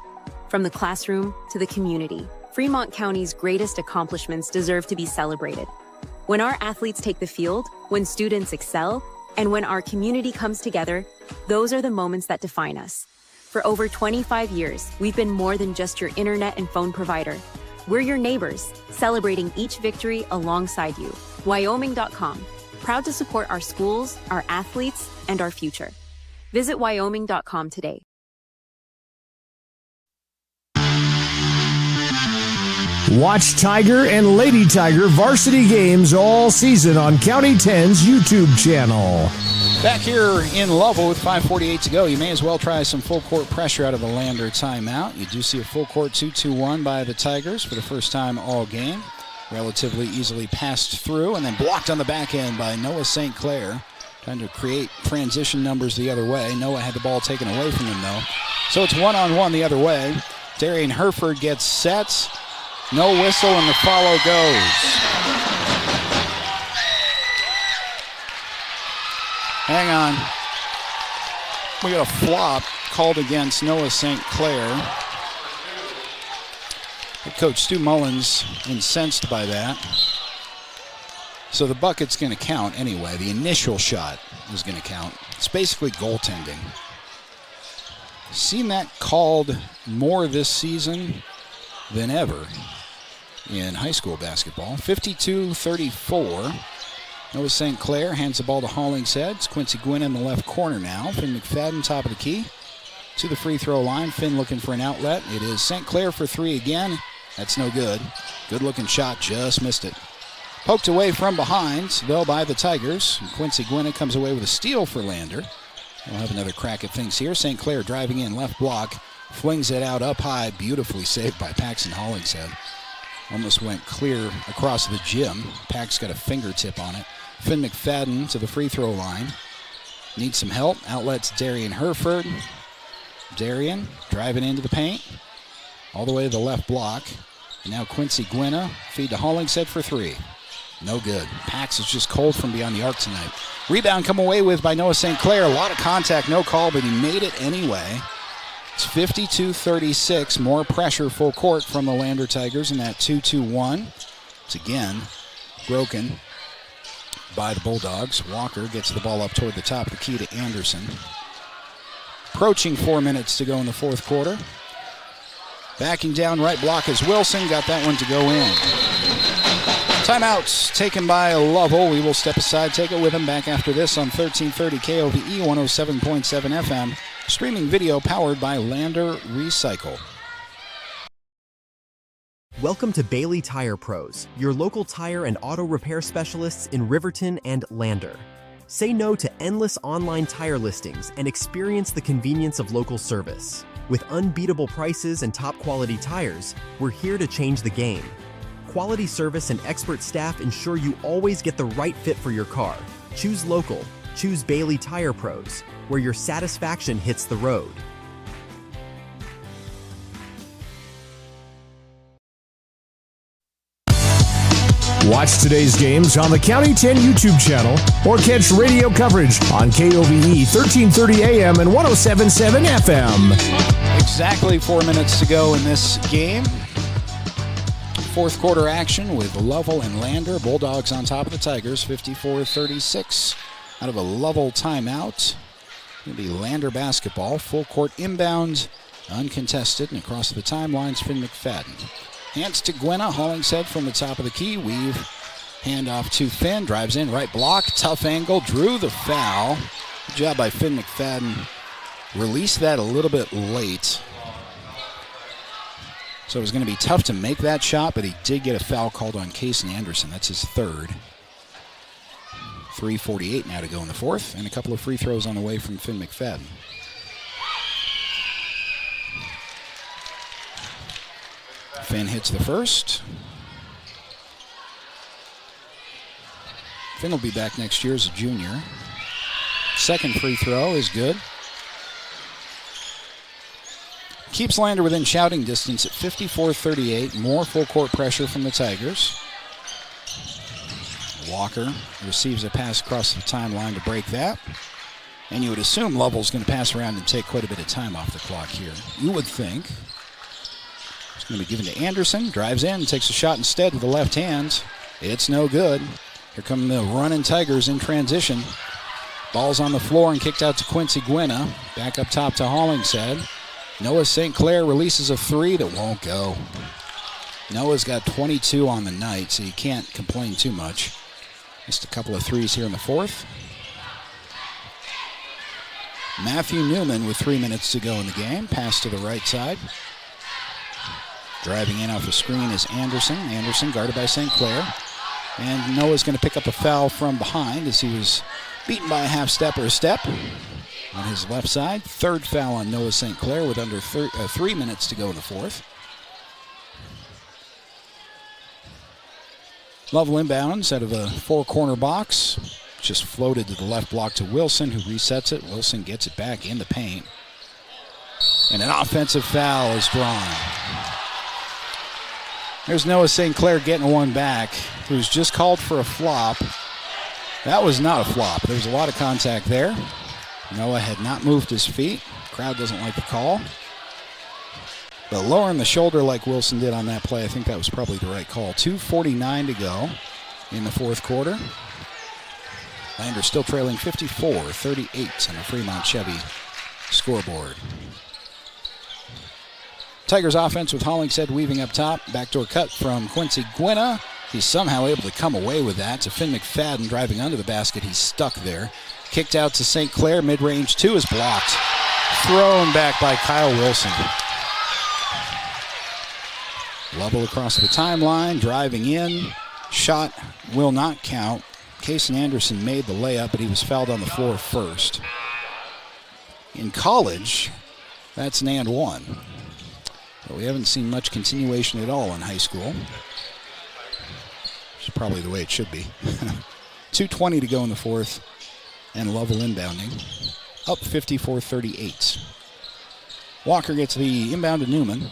from the classroom to the community, Fremont County's greatest accomplishments deserve to be celebrated. When our athletes take the field, when students excel, and when our community comes together, those are the moments that define us. For over 25 years, we've been more than just your internet and phone provider. We're your neighbors, celebrating each victory alongside you. Wyoming.com, proud to support our schools, our athletes, and our future. Visit Wyoming.com today. Watch Tiger and Lady Tiger varsity games all season on County 10's YouTube channel. Back here in Lovell with 5:48 to go, you may as well try some full court pressure out of the Lander timeout. You do see a full court 2-2-1 by the Tigers for the first time all game. Relatively easily passed through and then blocked on the back end by Noah St. Clair. Trying to create transition numbers the other way. Noah had the ball taken away from him though. So it's one-on-one the other way. Darian Herford gets set. No whistle, and the follow goes. Hang on. We got a flop called against Noah St. Clair. Head coach Stu Mullins incensed by that. So the bucket's going to count anyway. The initial shot is going to count. It's basically goaltending. Seen that called more this season than ever in high school basketball. 52-34. Noah St. Clair hands the ball to Hollingshead. It's Quincy Gwynn in the left corner now. Finn McFadden, top of the key, to the free throw line. Finn looking for an outlet. It is St. Clair for three again. That's no good. Good looking shot, just missed it. Poked away from behind, though, by the Tigers. And Quincy Gwynn comes away with a steal for Lander. We'll have another crack at things here. St. Clair driving in, left block. Flings it out up high, beautifully saved by Paxton Hollingshead. Almost went clear across the gym. Pax got a fingertip on it. Finn McFadden to the free throw line. Needs some help. Outlets Darian Herford. Darian driving into the paint. All the way to the left block. And now Quincy Gwynn, feed to Hollingshead for three. No good. Pax is just cold from beyond the arc tonight. Rebound come away with by Noah St. Clair. A lot of contact, no call, but he made it anyway. It's 52-36. More pressure full court from the Lander Tigers in that 2-2-1. It's again broken by the Bulldogs. Walker gets the ball up toward the top of the key to Anderson. Approaching 4 minutes to go in the fourth quarter. Backing down right block is Wilson. Got that one to go in. Timeouts taken by Lovell. We will step aside, take it with him back after this on 1330 KOVE 107.7 FM. Streaming video powered by Lander Recycle. Welcome to Bailey Tire Pros, your local tire and auto repair specialists in Riverton and Lander. Say no to endless online tire listings and experience the convenience of local service. With unbeatable prices and top quality tires, we're here to change the game. Quality service and expert staff ensure you always get the right fit for your car. Choose local. Choose Bailey Tire Pros, where your satisfaction hits the road. Watch today's games on the County 10 YouTube channel or catch radio coverage on KOVE 1330 AM and 107.7 FM. Exactly 4 minutes to go in this game. Fourth quarter action with Lovell and Lander. Bulldogs on top of the Tigers, 54-36. Out of a Lovell timeout. It'll be Lander basketball. Full court inbound, uncontested, and across the timelines, Finn McFadden. Hands to Gwenna. Hollingshead from the top of the key. Weave. Handoff to Finn. Drives in. Right block. Tough angle. Drew the foul. Good job by Finn McFadden released that a little bit late. So it was going to be tough to make that shot, but he did get a foul called on Cason Anderson. That's his third. 3:48 now to go in the fourth, and a couple of free throws on the way from Finn McFadden. Finn hits the first. Finn will be back next year as a junior. Second free throw is good. Keeps Lander within shouting distance at 54-38. More full court pressure from the Tigers. Walker receives a pass across the timeline to break that. And you would assume Lovell's going to pass around and take quite a bit of time off the clock here. You would think. It's going to be given to Anderson. Drives in, takes a shot instead with the left hand. It's no good. Here come the running Tigers in transition. Ball's on the floor and kicked out to Quincy Gwynna. Back up top to Hollingshead. Noah St. Clair releases a three that won't go. Noah's got 22 on the night, so you can't complain too much. Just a couple of threes here in the fourth. Matthew Newman with 3 minutes to go in the game. Pass to the right side. Driving in off the screen is Anderson. Anderson guarded by St. Clair. And Noah's going to pick up a foul from behind as he was beaten by a half step or a step. On his left side, third foul on Noah St. Clair with under 3 minutes to go in the fourth. Lovell inbounds out of a four-corner box. Just floated to the left block to Wilson, who resets it. Wilson gets it back in the paint. And an offensive foul is drawn. There's Noah St. Clair getting one back, who's just called for a flop. That was not a flop. There was a lot of contact there. Noah had not moved his feet. Crowd doesn't like the call. But lowering the shoulder like Wilson did on that play, I think that was probably the right call. 2:49 to go in the fourth quarter. Lander still trailing 54-38 on the Fremont Chevy scoreboard. Tigers offense with Hollingshead weaving up top. Backdoor cut from Quincy Gwynna. He's somehow able to come away with that to Finn McFadden driving under the basket. He's stuck there. Kicked out to St. Clair. Mid-range two is blocked. Thrown back by Kyle Wilson. Lovell across the timeline, driving in. Shot will not count. Cason Anderson made the layup, but he was fouled on the floor first. In college, that's an and one. But we haven't seen much continuation at all in high school. Which is probably the way it should be. 2:20 to go in the fourth. And Lovell inbounding. Up 54-38. Walker gets the inbound to Newman.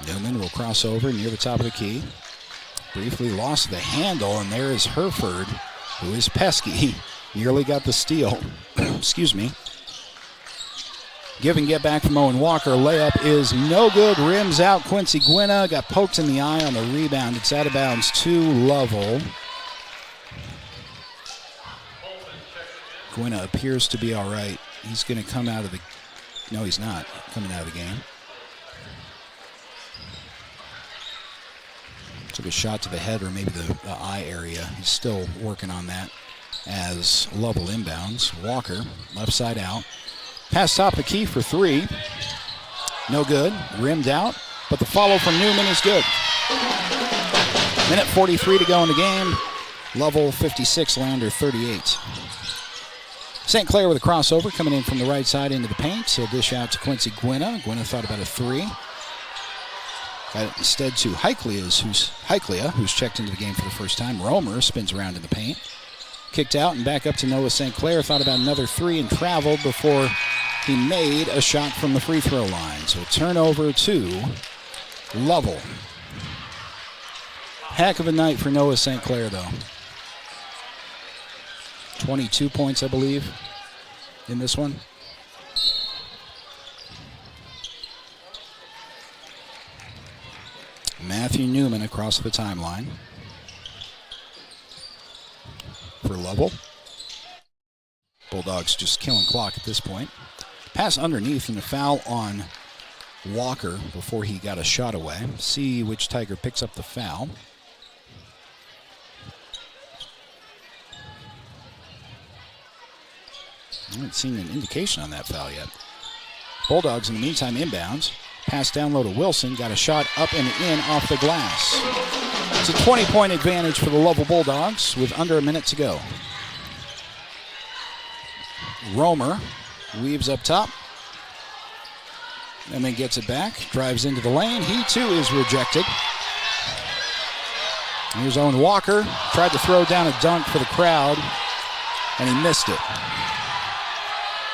Newman will cross over near the top of the key. Briefly lost the handle, and there is Herford, who is pesky. Nearly got the steal. Excuse me. Give and get back from Owen Walker. Layup is no good. Rims out. Quincy Gwynna got poked in the eye on the rebound. It's out of bounds to Lovell. Gwynna appears to be all right. He's going to come out of the... No, he's not coming out of the game. Took a shot to the head or maybe the eye area. He's still working on that as Lovell inbounds. Walker, left side out. Pass top of the key for three. No good. Rimmed out. But the follow from Newman is good. Minute 43 to go in the game. Lovell 56, Lander 38. St. Clair with a crossover coming in from the right side into the paint. He'll dish out to Quincy Gwynna. Gwynna thought about a three. Got it instead to Hyklia, who's checked into the game for the first time. Romer spins around in the paint. Kicked out and back up to Noah St. Clair. Thought about another three and traveled before he made a shot from the free throw line. So turnover to Lovell. Heck of a night for Noah St. Clair, though. 22 points, I believe, in this one. Matthew Newman across the timeline for Lovell. Bulldogs just killing clock at this point. Pass underneath and a foul on Walker before he got a shot away. See which Tiger picks up the foul. I haven't seen an indication on that foul yet. Bulldogs, in the meantime, inbounds. Pass down low to Wilson. Got a shot up and in off the glass. It's a 20-point advantage for the Lovell Bulldogs with under a minute to go. Romer weaves up top and then gets it back. Drives into the lane. He, too, is rejected. Here's Owen Walker. Tried to throw down a dunk for the crowd, and he missed it.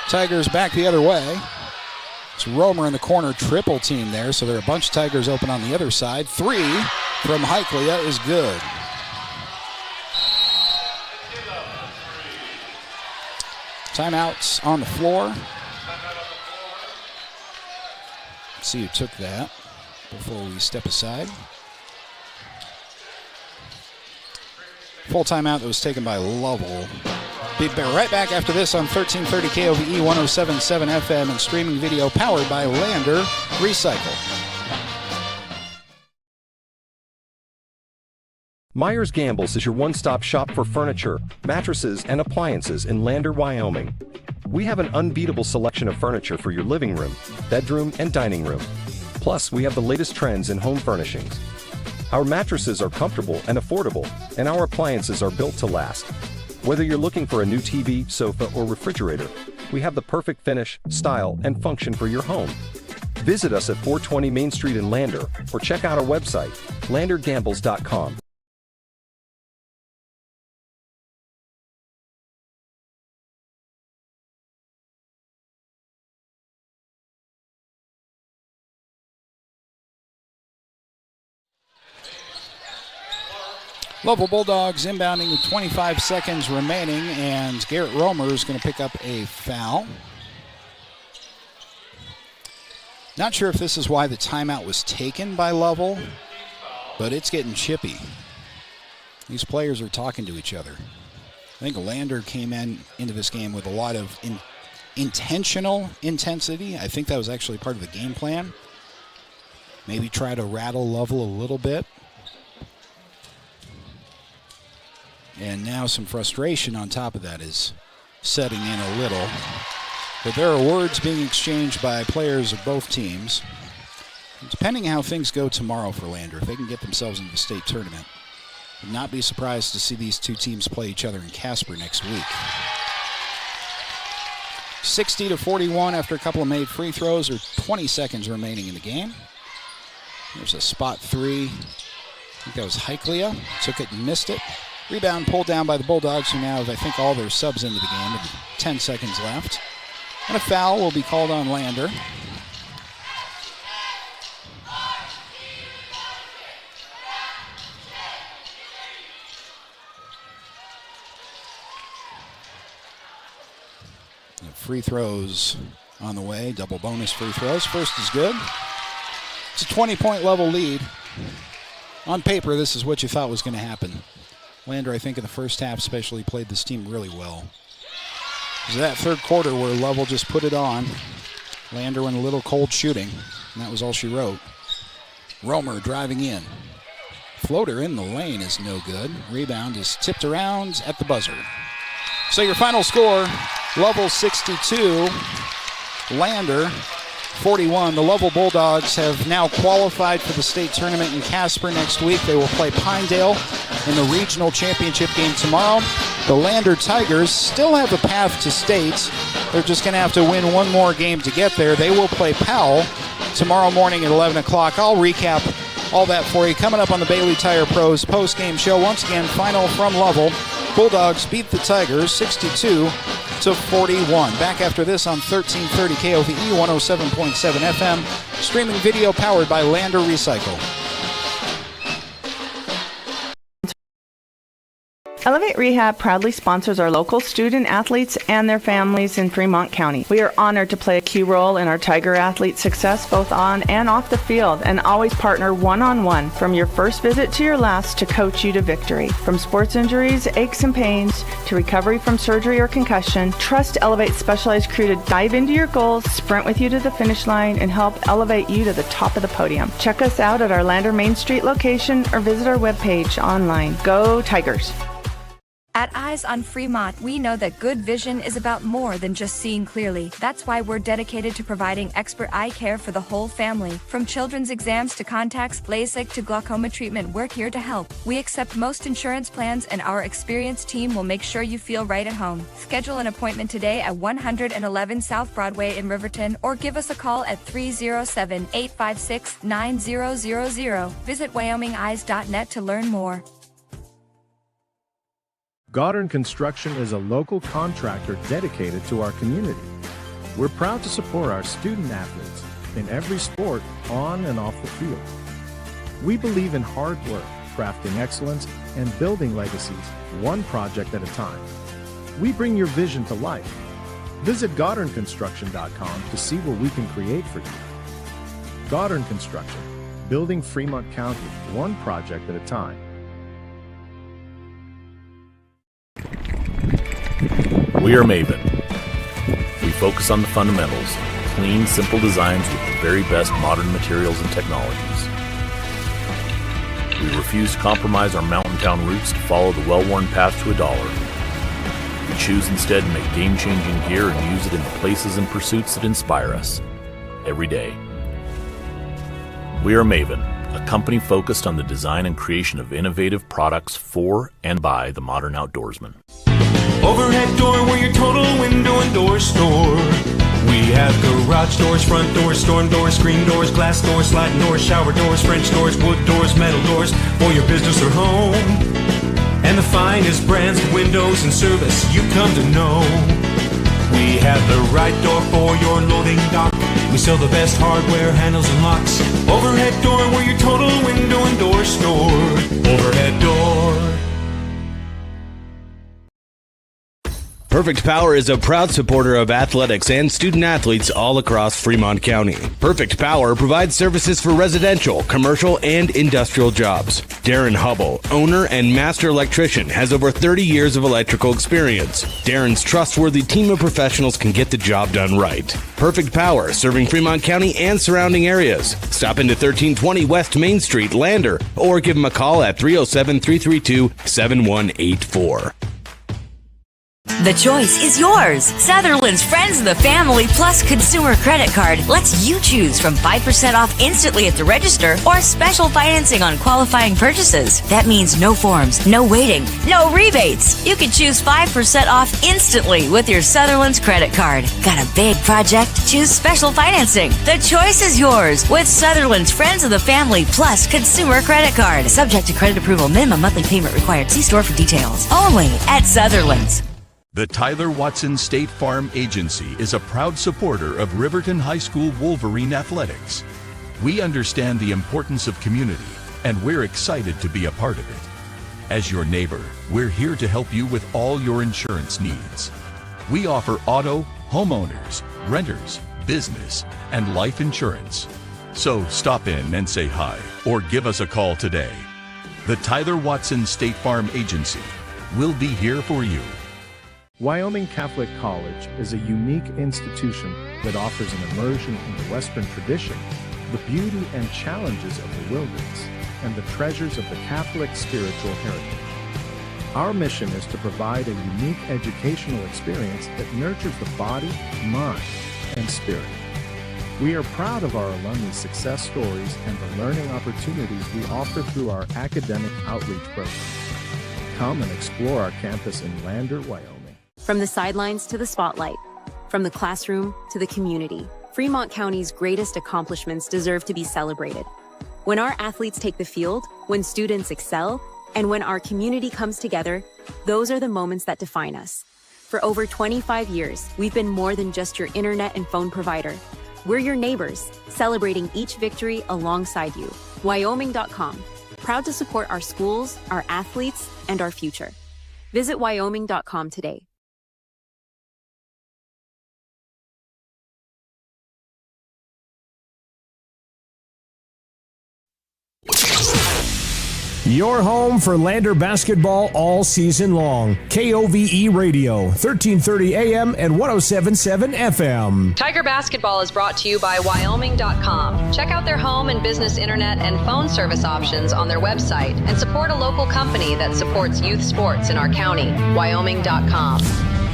Tigers back the other way. It's Romer in the corner, triple team there, so there are a bunch of Tigers open on the other side. 3 from Heiklea is good. Timeouts on the floor. Let's see who took that before we step aside. Full timeout that was taken by Lovell. Big Bear right back after this on 1330 KOVE 107.7 FM and streaming video powered by Lander Recycle. Myers Gambles is your one-stop shop for furniture, mattresses, and appliances in Lander, Wyoming. We have an unbeatable selection of furniture for your living room, bedroom, and dining room. Plus, we have the latest trends in home furnishings. Our mattresses are comfortable and affordable, and our appliances are built to last. Whether you're looking for a new TV, sofa, or refrigerator, we have the perfect finish, style, and function for your home. Visit us at 420 Main Street in Lander, or check out our website, landergambles.com. Lovell Bulldogs inbounding with 25 seconds remaining, and Garrett Romer is going to pick up a foul. Not sure if this is why the timeout was taken by Lovell, but it's getting chippy. These players are talking to each other. I think Lander came into this game with a lot of intentional intensity. I think that was actually part of the game plan. Maybe try to rattle Lovell a little bit. And now some frustration on top of that is setting in a little. But there are words being exchanged by players of both teams. Depending on how things go tomorrow for Lander, if they can get themselves into the state tournament, would not be surprised to see these two teams play each other in Casper next week. 60-41 after a couple of made free throws, or 20 seconds remaining in the game. There's a spot three. I think that was Heiklea. Took it and missed it. Rebound pulled down by the Bulldogs, who now have, I think, all their subs into the game with 10 seconds left. And a foul will be called on Lander. And free throws on the way, double bonus free throws. First is good. It's a 20-point level lead. On paper, this is what you thought was going to happen. Lander, I think, in the first half especially, played this team really well. It was that third quarter where Lovell just put it on. Lander went a little cold shooting, and that was all she wrote. Romer driving in. Floater in the lane is no good. Rebound is tipped around at the buzzer. So your final score, Lovell 62, Lander 41. The Lovell Bulldogs have now qualified for the state tournament in Casper next week. They will play Pinedale in the regional championship game tomorrow. The Lander Tigers still have a path to state. They're just going to have to win one more game to get there. They will play Powell tomorrow morning at 11 o'clock. I'll recap all that for you coming up on the Bailey Tire Pros post-game show. Once again, final from Lovell. Bulldogs beat the Tigers 62-41. Back after this on 1330 KOVE 107.7 FM. Streaming video powered by Lander Recycle. Elevate Rehab proudly sponsors our local student athletes and their families in Fremont County. We are honored to play a key role in our Tiger athletes' success both on and off the field, and always partner one-on-one from your first visit to your last to coach you to victory. From sports injuries, aches and pains, to recovery from surgery or concussion, trust Elevate's specialized crew to dive into your goals, sprint with you to the finish line, and help elevate you to the top of the podium. Check us out at our Lander Main Street location or visit our webpage online. Go Tigers! At Eyes on Fremont, we know that good vision is about more than just seeing clearly. That's why we're dedicated to providing expert eye care for the whole family. From children's exams to contacts, LASIK to glaucoma treatment, we're here to help. We accept most insurance plans, and our experienced team will make sure you feel right at home. Schedule an appointment today at 111 South Broadway in Riverton, or give us a call at 307-856-9000. Visit WyomingEyes.net to learn more. Goddard Construction is a local contractor dedicated to our community. We're proud to support our student athletes in every sport, on and off the field. We believe in hard work, crafting excellence, and building legacies one project at a time. We bring your vision to life. Visit GoddardConstruction.com to see what we can create for you. Goddard Construction, building Fremont County one project at a time. We are Maven. We focus on the fundamentals, clean, simple designs with the very best modern materials and technologies. We refuse to compromise our mountain town roots to follow the well-worn path to $1. We choose instead to make game-changing gear and use it in the places and pursuits that inspire us every day. We are Maven, a company focused on the design and creation of innovative products for and by the modern outdoorsman. Overhead door, we're your total window and door store. We have garage doors, front doors, storm doors, screen doors, glass doors, sliding doors, shower doors, French doors, wood doors, metal doors for your business or home. And the finest brands of windows and service you come to know. We have the right door for your loading dock. We sell the best hardware, handles, and locks. Overhead door, we're your total window and door store. Overhead door. Perfect Power is a proud supporter of athletics and student athletes all across Fremont County. Perfect Power provides services for residential, commercial, and industrial jobs. Darren Hubble, owner and master electrician, has over 30 years of electrical experience. Darren's trustworthy team of professionals can get the job done right. Perfect Power, serving Fremont County and surrounding areas. Stop into 1320 West Main Street, Lander, or give him a call at 307-332-7184. The choice is yours. Sutherland's Friends of the Family Plus Consumer Credit Card lets you choose from 5% off instantly at the register or special financing on qualifying purchases. That means no forms, no waiting, no rebates. You can choose 5% off instantly with your Sutherland's credit card. Got a big project? Choose special financing. The choice is yours with Sutherland's Friends of the Family Plus Consumer Credit Card. Subject to credit approval. Minimum monthly payment required. See store for details. Only at Sutherland's. The Tyler Watson State Farm Agency is a proud supporter of Riverton High School Wolverine athletics. We understand the importance of community, and we're excited to be a part of it. As your neighbor, we're here to help you with all your insurance needs. We offer auto, homeowners, renters, business, and life insurance. So stop in and say hi, or give us a call today. The Tyler Watson State Farm Agency will be here for you. Wyoming Catholic College is a unique institution that offers an immersion in the Western tradition, the beauty and challenges of the wilderness, and the treasures of the Catholic spiritual heritage. Our mission is to provide a unique educational experience that nurtures the body, mind, and spirit. We are proud of our alumni success stories and the learning opportunities we offer through our academic outreach program. Come and explore our campus in Lander, Wyoming. From the sidelines to the spotlight, from the classroom to the community, Fremont County's greatest accomplishments deserve to be celebrated. When our athletes take the field, when students excel, and when our community comes together, those are the moments that define us. For over 25 years, we've been more than just your internet and phone provider. We're your neighbors, celebrating each victory alongside you. Wyoming.com, proud to support our schools, our athletes, and our future. Visit Wyoming.com today. Your home for Lander basketball all season long. KOVE Radio, 1330 AM and 107.7 FM. Tiger Basketball is brought to you by Wyoming.com. Check out their home and business internet and phone service options on their website and support a local company that supports youth sports in our county. Wyoming.com.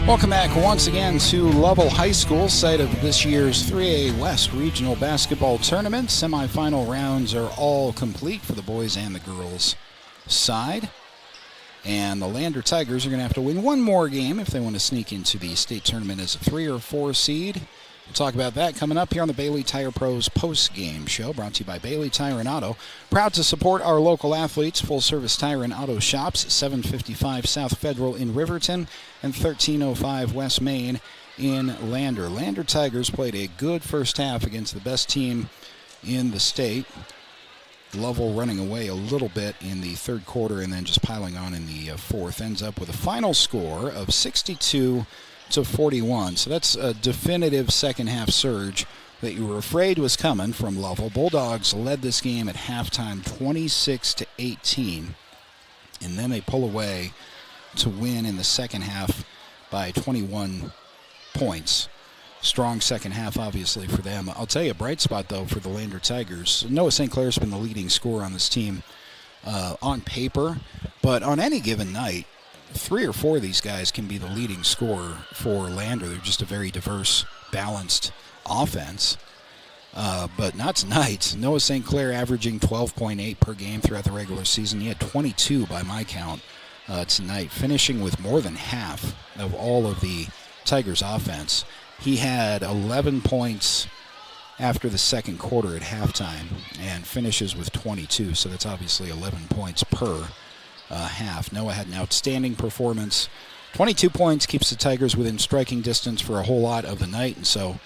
Welcome back once again to Lovell High School, site of this year's 3A West Regional Basketball Tournament. Semifinal rounds are all complete for the boys and the girls side. And the Lander Tigers are going to have to win one more game if they want to sneak into the state tournament as a 3 or 4 seed. We'll talk about that coming up here on the Bailey Tire Pros Postgame Show, brought to you by Bailey Tire and Auto. Proud to support our local athletes, full-service tire and auto shops, 755 South Federal in Riverton and 1305 West Main in Lander. Lander Tigers played a good first half against the best team in the state. Lovell running away a little bit in the third quarter and then just piling on in the fourth. Ends up with a final score of 62-41. So that's a definitive second half surge that you were afraid was coming from Lovell. Bulldogs led this game at halftime 26-18. And then they pull away to win in the second half by 21 points. Strong second half, obviously, for them. I'll tell you a bright spot, though, for the Lander Tigers. Noah St. Clair's been the leading scorer on this team on paper, but on any given night, 3 or 4 of these guys can be the leading scorer for Lander. They're just a very diverse, balanced offense. But not tonight. Noah St. Clair averaging 12.8 per game throughout the regular season. He had 22 by my count tonight, finishing with more than half of all of the Tigers' offense. He had 11 points after the second quarter at halftime and finishes with 22, so that's obviously 11 points per half. Noah had an outstanding performance. 22 points keeps the Tigers within striking distance for a whole lot of the night, and so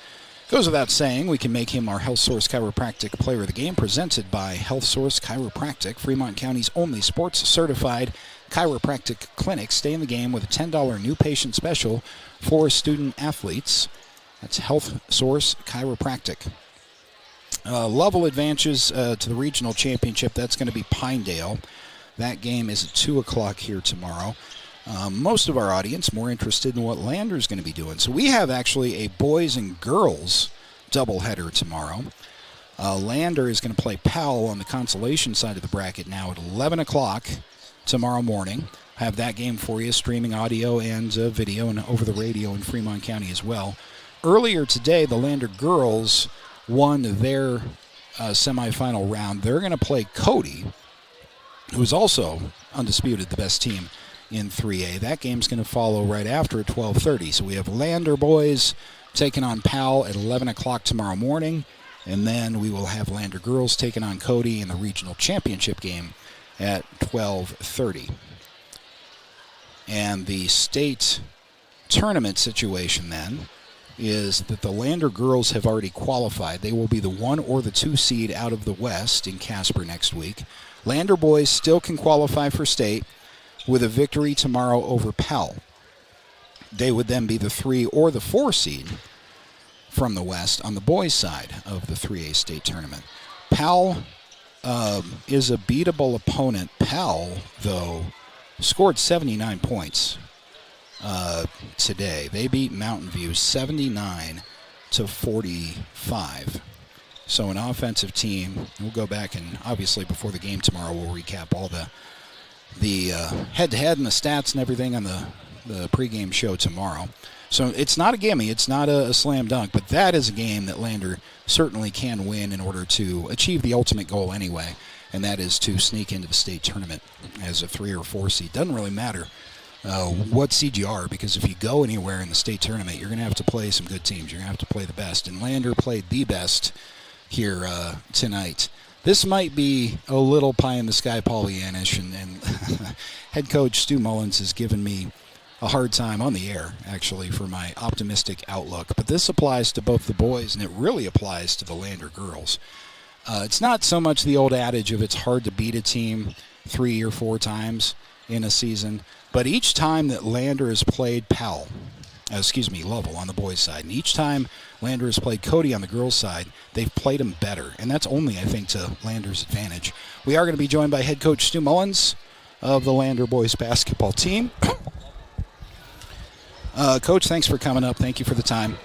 goes without saying we can make him our Health Source Chiropractic Player of the Game, presented by Health Source Chiropractic, Fremont County's only sports-certified chiropractic clinic. Stay in the game with a $10 new patient special for student athletes. That's Health Source Chiropractic. Lovell advances to the regional championship. That's going to be Pinedale. That game is at 2 o'clock here tomorrow. Most of our audience more interested in what Lander's going to be doing. So we have actually a boys and girls doubleheader tomorrow. Lander is going to play Powell on the consolation side of the bracket now at 11 o'clock tomorrow morning. Have that game for you, streaming audio and video and over the radio in Fremont County as well. Earlier today, the Lander girls won their semifinal round. They're going to play Cody, who is also undisputed the best team in 3A. That game's going to follow right after at 12:30. So we have Lander boys taking on Powell at 11 o'clock tomorrow morning, and then we will have Lander girls taking on Cody in the regional championship game at 12:30. And the state tournament situation then is that the Lander girls have already qualified. They will be the 1 or the 2 seed out of the West in Casper next week. Lander boys still can qualify for state with a victory tomorrow over Powell. They would then be the 3 or the 4 seed from the West on the boys' side of the 3A state tournament. Powell is a beatable opponent. Powell, though, scored 79 points today. They beat Mountain View 79-45. So an offensive team. We'll go back and obviously before the game tomorrow we'll recap all the head-to-head and the stats and everything on the pregame show tomorrow. So it's not a gimme, it's not a slam dunk, but that is a game that Lander certainly can win in order to achieve the ultimate goal anyway, and that is to sneak into the state tournament as a 3 or 4 seed. Doesn't really matter what seed you are, because if you go anywhere in the state tournament, you're going to have to play some good teams. You're going to have to play the best, and Lander played the best here tonight. This might be a little pie-in-the-sky Pollyannish, and head coach Stu Mullins has given me a hard time on the air, actually, for my optimistic outlook. But this applies to both the boys, and it really applies to the Lander girls. It's not so much the old adage of it's hard to beat a team 3 or 4 times in a season, but each time that Lander has played Powell, Lovell on the boys' side. And each time Lander has played Cody on the girls' side, they've played him better. And that's only, I think, to Lander's advantage. We are going to be joined by head coach Stu Mullins of the Lander boys basketball team. Coach, thanks for coming up. Thank you for the time.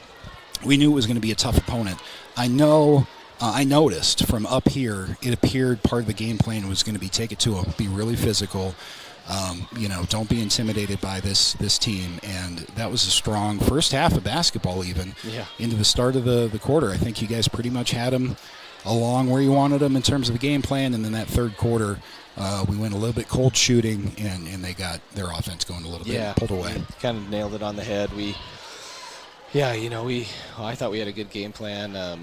We knew it was going to be a tough opponent. I noticed from up here, it appeared part of the game plan was going to be take it to them, be really physical. Don't be intimidated by this team. And that was a strong first half of basketball even into the start of the quarter. I think you guys pretty much had them along where you wanted them in terms of the game plan. And then that third quarter, we went a little bit cold shooting, and they got their offense going a little bit, pulled away. Kind of nailed it on the head. I thought we had a good game plan.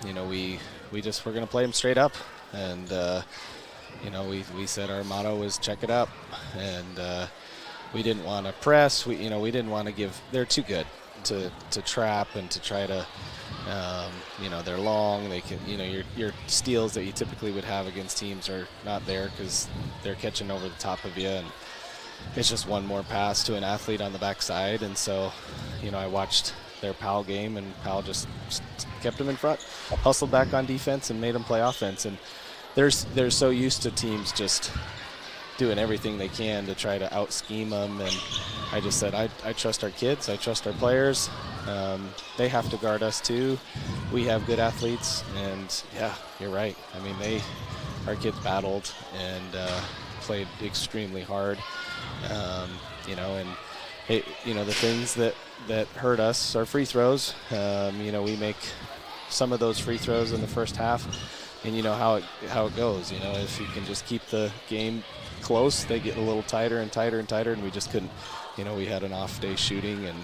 We just were going to play them straight up. And, we said our motto was check it up, and we didn't want to press. We didn't want to give. They're too good to trap and to try to. They're long. They can. Your steals that you typically would have against teams are not there because they're catching over the top of you, and it's just one more pass to an athlete on the backside. And so, I watched their Powell game, and Powell just kept them in front, hustled back on defense, and made them play offense. And they're so used to teams just doing everything they can to try to out-scheme them. And I just said, I trust our kids. I trust our players. They have to guard us too. We have good athletes. And, yeah, you're right. I mean, our kids battled and played extremely hard. The things that hurt us are free throws. We make some of those free throws in the first half. And you know how it goes. If you can just keep the game close, they get a little tighter and tighter and tighter, and we just couldn't. We had an off day shooting, and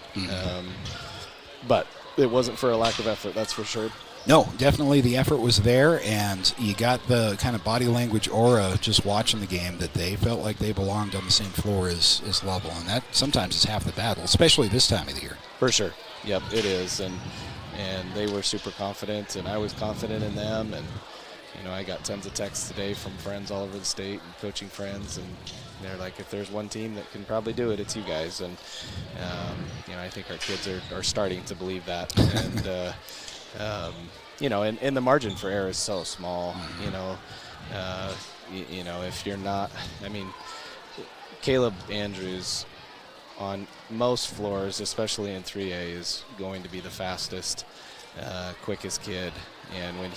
but it wasn't for a lack of effort, that's for sure. No, definitely the effort was there, and you got the kind of body language aura just watching the game that they felt like they belonged on the same floor as Lovell, and that sometimes is half the battle, especially this time of the year. For sure. Yep, it is, and they were super confident, and I was confident in them, and I got tons of texts today from friends all over the state and coaching friends, and they're like, if there's one team that can probably do it, it's you guys. And, I think our kids are starting to believe that. And, and the margin for error is so small, if you're not, Caleb Andrews on most floors, especially in 3A, is going to be the fastest, quickest kid. And when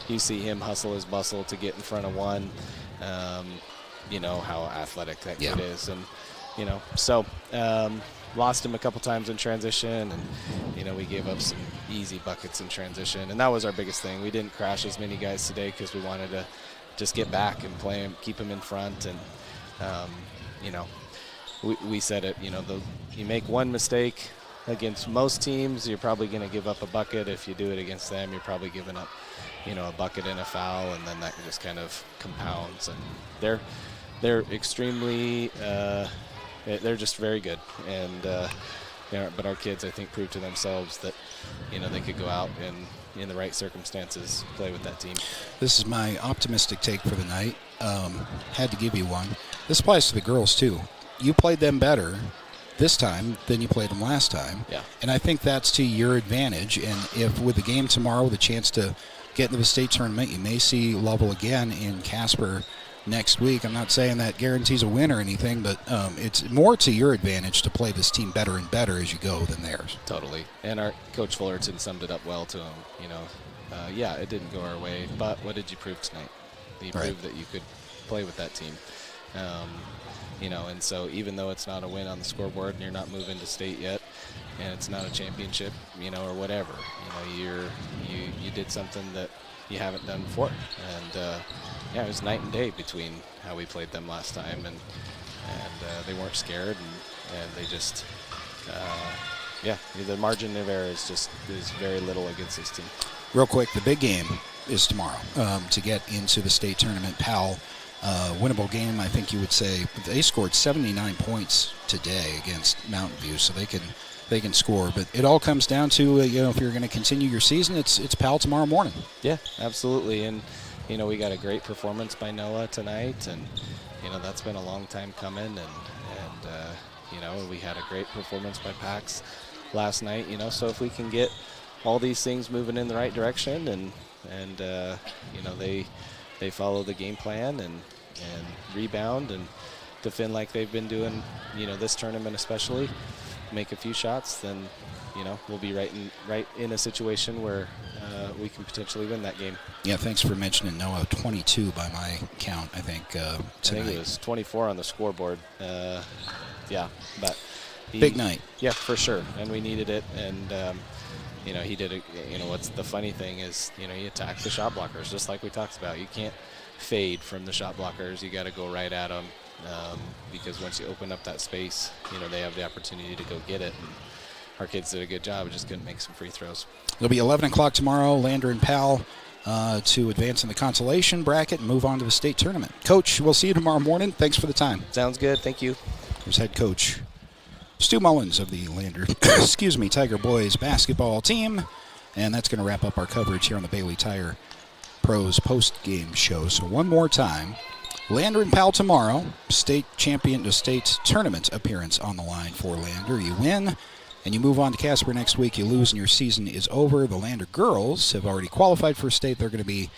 you see him hustle his muscle to get in front of one, how athletic that kid is. And, lost him a couple times in transition, and, we gave up some easy buckets in transition. And that was our biggest thing. We didn't crash as many guys today because we wanted to just get back and play him, keep him in front. And, we said it, you make one mistake against most teams, you're probably going to give up a bucket. If you do it against them, you're probably giving up, a bucket and a foul, and then that just kind of compounds. And they're extremely, they're just very good. And but our kids, I think, proved to themselves that, they could go out and in the right circumstances play with that team. This is my optimistic take for the night. Had to give you one. This applies to the girls too. You played them better this time than you played them last time. Yeah. And I think that's to your advantage. And if with the game tomorrow, with a chance to get into the state tournament, you may see Lovell again in Casper next week. I'm not saying that guarantees a win or anything, but it's more to your advantage to play this team better and better as you go than theirs. Totally. And our Coach Fullerton summed it up well to him. It didn't go our way, but what did you prove tonight? You proved that you could play with that team. And so even though it's not a win on the scoreboard and you're not moving to state yet, and it's not a championship, or whatever, you did something that you haven't done before. And it was night and day between how we played them last time, and they weren't scared, and they just, the margin of error is very little against this team. Real quick, the big game is tomorrow to get into the state tournament. Powell, winnable game, I think you would say. They scored 79 points today against Mountain View, so they can score. But it all comes down to if you're going to continue your season, it's Powell tomorrow morning. Yeah, absolutely. And we got a great performance by Noah tonight, and that's been a long time coming. And we had a great performance by Pax last night. So if we can get all these things moving in the right direction and they follow the game plan and rebound and defend like they've been doing, this tournament especially, make a few shots, then we'll be right in a situation where we can potentially win that game. Yeah, thanks for mentioning Noah. 22 by my count, I think, tonight. I think it was 24 on the scoreboard. But big night. Yeah, for sure, and we needed it. And he did it. What's the funny thing is, he attacked the shot blockers just like we talked about. You can't fade from the shot blockers. You got to go right at them because once you open up that space, they have the opportunity to go get it. And our kids did a good job. Just couldn't make some free throws. It'll be 11 o'clock tomorrow. Lander and Powell to advance in the consolation bracket and move on to the state tournament. Coach, we'll see you tomorrow morning. Thanks for the time. Sounds good. Thank you. There's head coach Stu Mullins of the Lander, Tiger boys basketball team. And that's going to wrap up our coverage here on the Bailey Tire Pros post-game show. So one more time, Lander and Powell tomorrow, state tournament appearance on the line for Lander. You win, and you move on to Casper next week. You lose, and your season is over. The Lander girls have already qualified for state. They're going to be,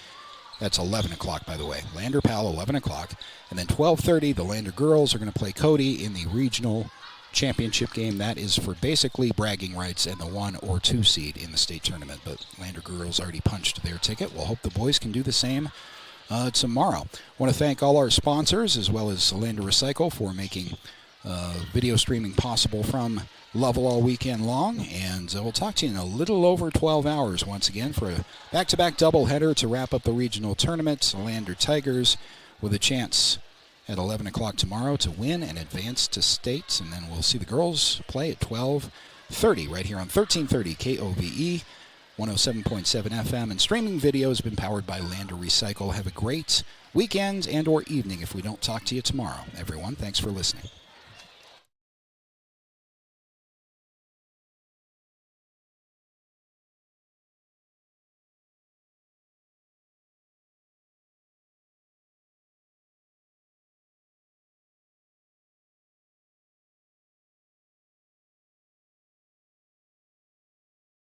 that's 11 o'clock, by the way. Lander Powell, 11 o'clock. And then 12:30, the Lander girls are going to play Cody in the regional championship game. That is for basically bragging rights and the 1 or 2 seed in the state tournament. But Lander girls already punched their ticket. We'll hope the boys can do the same tomorrow. I want to thank all our sponsors as well as Lander Recycle for making video streaming possible from Lovell all weekend long. And we'll talk to you in a little over 12 hours once again for a back-to-back doubleheader to wrap up the regional tournament. Lander Tigers with a chance at 11 o'clock tomorrow to win and advance to state. And then we'll see the girls play at 12:30 right here on 1330 KOVE, 107.7 FM. And streaming video has been powered by Lander Recycle. Have a great weekend and or evening if we don't talk to you tomorrow. Everyone, thanks for listening.